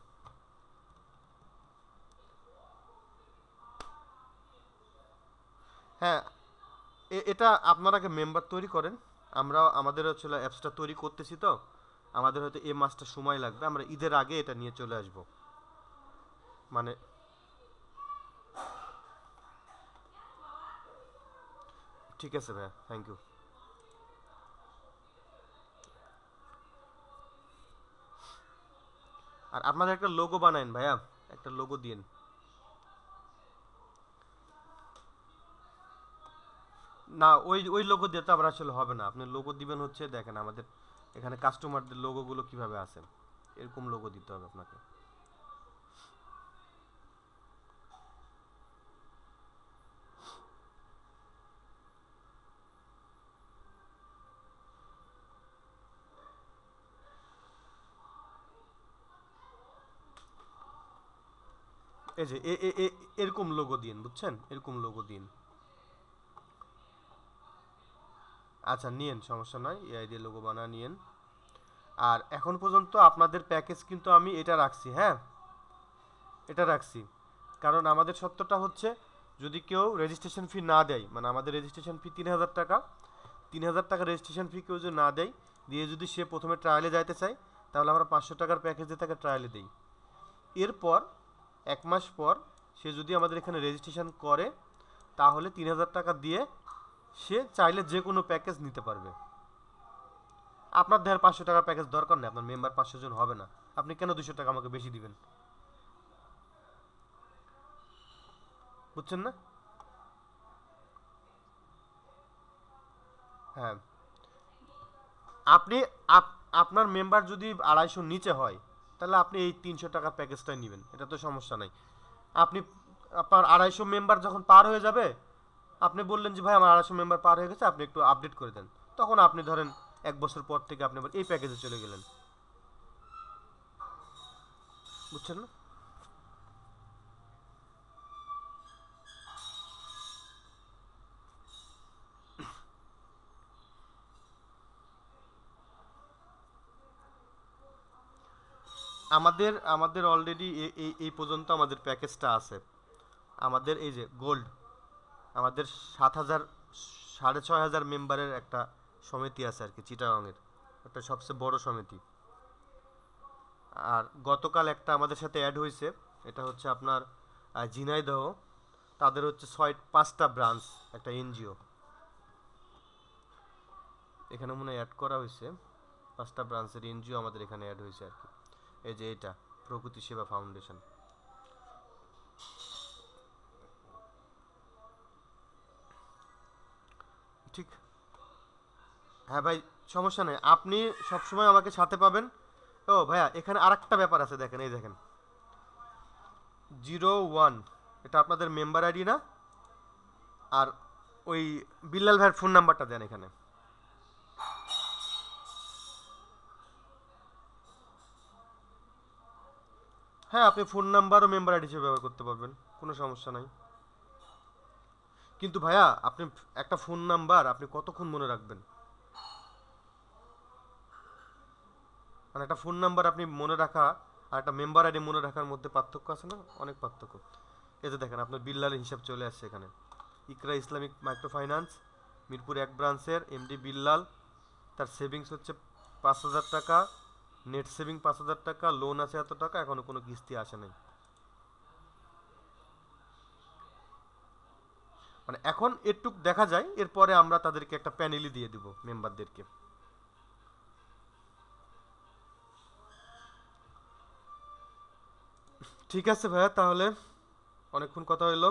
হ্যাঁ, এটা আপনারা আগে মেম্বার তৈরি করেন, আমরা আমাদের হচ্ছে অ্যাপসটা তৈরি করতেছি, তো আমাদের হয়তো এই মাসটা সময় লাগবে, আমরা ঈদের আগে এটা নিয়ে চলে আসব। মানে ঠিক আছে ভাইয়া, থ্যাংক ইউ। আর আপনাদের একটা লোগো বানায়েন ভাইয়া, একটা লোগো দিন। না, ওই ওই লোগো দিয়ে তো আবার আসলে হবে না, আপনি লোগো দিবেন হচ্ছে, দেখেন আমাদের এখানে কাস্টমারদের লোগোগুলো কিভাবে আছে, এরকম লোগো দিতে হবে আপনাকে। এই যে এরকম লোগো দিন, বুঝছেন, এরকম লোগো দিন। আচ্ছা নিয়েন, সমস্যা নয়, এআই দিয়ে লোগো বানা নিয়েন। আর এখন পর্যন্ত আপনাদের প্যাকেজ কিন্তু আমি এটা রাখছি, হ্যাঁ, এটা রাখছি, কারণ আমাদের সত্যটা হচ্ছে, যদি কেউ রেজিস্ট্রেশন ফি না দেয়, মানে আমাদের রেজিস্ট্রেশন ফি 3000 টাকা, 3000 টাকা রেজিস্ট্রেশন ফি কেউ যদি না দেয়, দিয়ে যদি সে প্রথমে ট্রায়ালে যাইতে চায়, তাহলে আমরা 500 টাকার প্যাকেজ দিয়ে তাকে ট্রায়ালে দিই। এরপর 1 মাস পর সে যদি আমাদের এখানে রেজিস্ট্রেশন করে, তাহলে 3000 টাকা দিয়ে সে চাইলে যে কোনো প্যাকেজ নিতে পারবে। আপনার ধর 500 টাকার প্যাকেজ দরকার নেই, আপনার মেম্বার 500 জন হবে না, আপনি কেন 200 টাকা আমাকে বেশি দিবেন? বুঝছেন না? হ্যাঁ, আপনি আপনার মেম্বার যদি 250 নিচে হয়, তাহলে আপনি এই 300 টাকার প্যাকেজটাই নেবেন, এটা তো সমস্যা নাই। আপনি আপনার 250 মেম্বার যখন পার হয়ে যাবে, আপনি বললেন যে ভাই আমার 250 মেম্বার পার হয়ে গেছে, আপনি একটু আপডেট করে দেন, তখন আপনি ধরেন 1 বছর পর থেকে আপনি আবার এই প্যাকেজে চলে গেলেন। বুঝছেন না? আমাদের আমাদের অলরেডি এই পর্যন্ত আমাদের প্যাকেজটা আছে। আমাদের এই যে গোল্ড, আমাদের 7,000 6,500 মেম্বারের একটা সমিতি আছে আর কি, চিটাগাংয়ের একটা সবচেয়ে বড় সমিতি। আর গতকাল একটা আমাদের সাথে অ্যাড হয়েছে, এটা হচ্ছে আপনার ঝিনাইদহ, তাদের হচ্ছে 5টা ব্রাঞ্চ, একটা এনজিও এখানে মনে হয় অ্যাড করা হয়েছে, 5টা ব্রাঞ্চের এনজিও আমাদের এখানে অ্যাড হয়েছে আর কি। এই যে এটা প্রকৃতি সেবা ফাউন্ডেশন। ঠিক, হ্যাঁ ভাই, সমস্যা নেই, আপনি সবসময় আমাকে সাথে পাবেন। ও ভাইয়া, এখানে আরেকটা ব্যাপার আছে, দেখেন, এই দেখেন 01, এটা আপনাদের মেম্বার আইডি না? আর ওই বিল্লাল ভাইয়ের ফোন নাম্বারটা দেন এখানে। হ্যাঁ, আপনি ফোন নাম্বার ও মেম্বার আইডি হিসেবে ব্যবহার করতে পারবেন, কোনো সমস্যা নাই। কিন্তু ভাইয়া, আপনি একটা ফোন নাম্বার আপনি কতক্ষণ মনে রাখবেন? মানে একটা ফোন নাম্বার আপনি মনে রাখা আর একটা মেম্বার আইডি মনে রাখার মধ্যে পার্থক্য আছে না? অনেক পার্থক্য। এই যে দেখেন, আপনার বিল্লালের হিসাব চলে আসছে এখানে, ইকরা ইসলামিক মাইক্রো ফাইন্যান্স মিরপুর 1 ব্রাঞ্চের এমডি বিল্লাল, তার সেভিংস হচ্ছে 5,000 টাকা, নেট সেভিং 5,000 টাকা, লোন আছে এত টাকা, এখনো কোনো কিস্তি আসে নাই। মানে এখন এটুক দেখা যায়, এরপরে আমরা তাদেরকে একটা প্যানেলই দিয়ে দিব মেম্বারদেরকে। ঠিক আছে ভাইয়া, তাহলে অনেকক্ষণ কথা হইলো।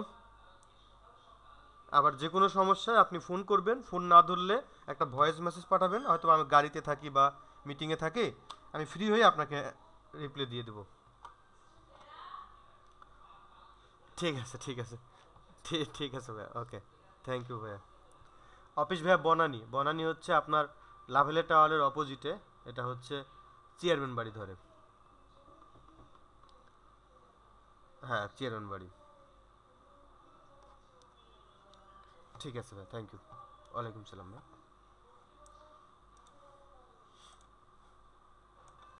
আবার যে কোনো সমস্যায় আপনি ফোন করবেন, ফোন না ধরলে একটা ভয়েস মেসেজ পাঠাবেন, হয়তো আমি গাড়িতে থাকি বা মিটিংয়ে থাকি, আমি ফ্রি হয়ে আপনাকে রিপ্লাই দিয়ে দেবো। ঠিক আছে, ঠিক আছে, ঠিক আছে ভাইয়া, ওকে। থ্যাংক ইউ ভাইয়া। অফিস ভাইয়া বনানী, বনানী হচ্ছে আপনার লাভেলে টাওয়ারের অপোজিটে। এটা হচ্ছে চেয়ারম্যান বাড়ি ধরে। হ্যাঁ, চেয়ারম্যান বাড়ি। ঠিক আছে ভাই, থ্যাংক ইউ। ওয়ালাইকুম সালাম ভাই।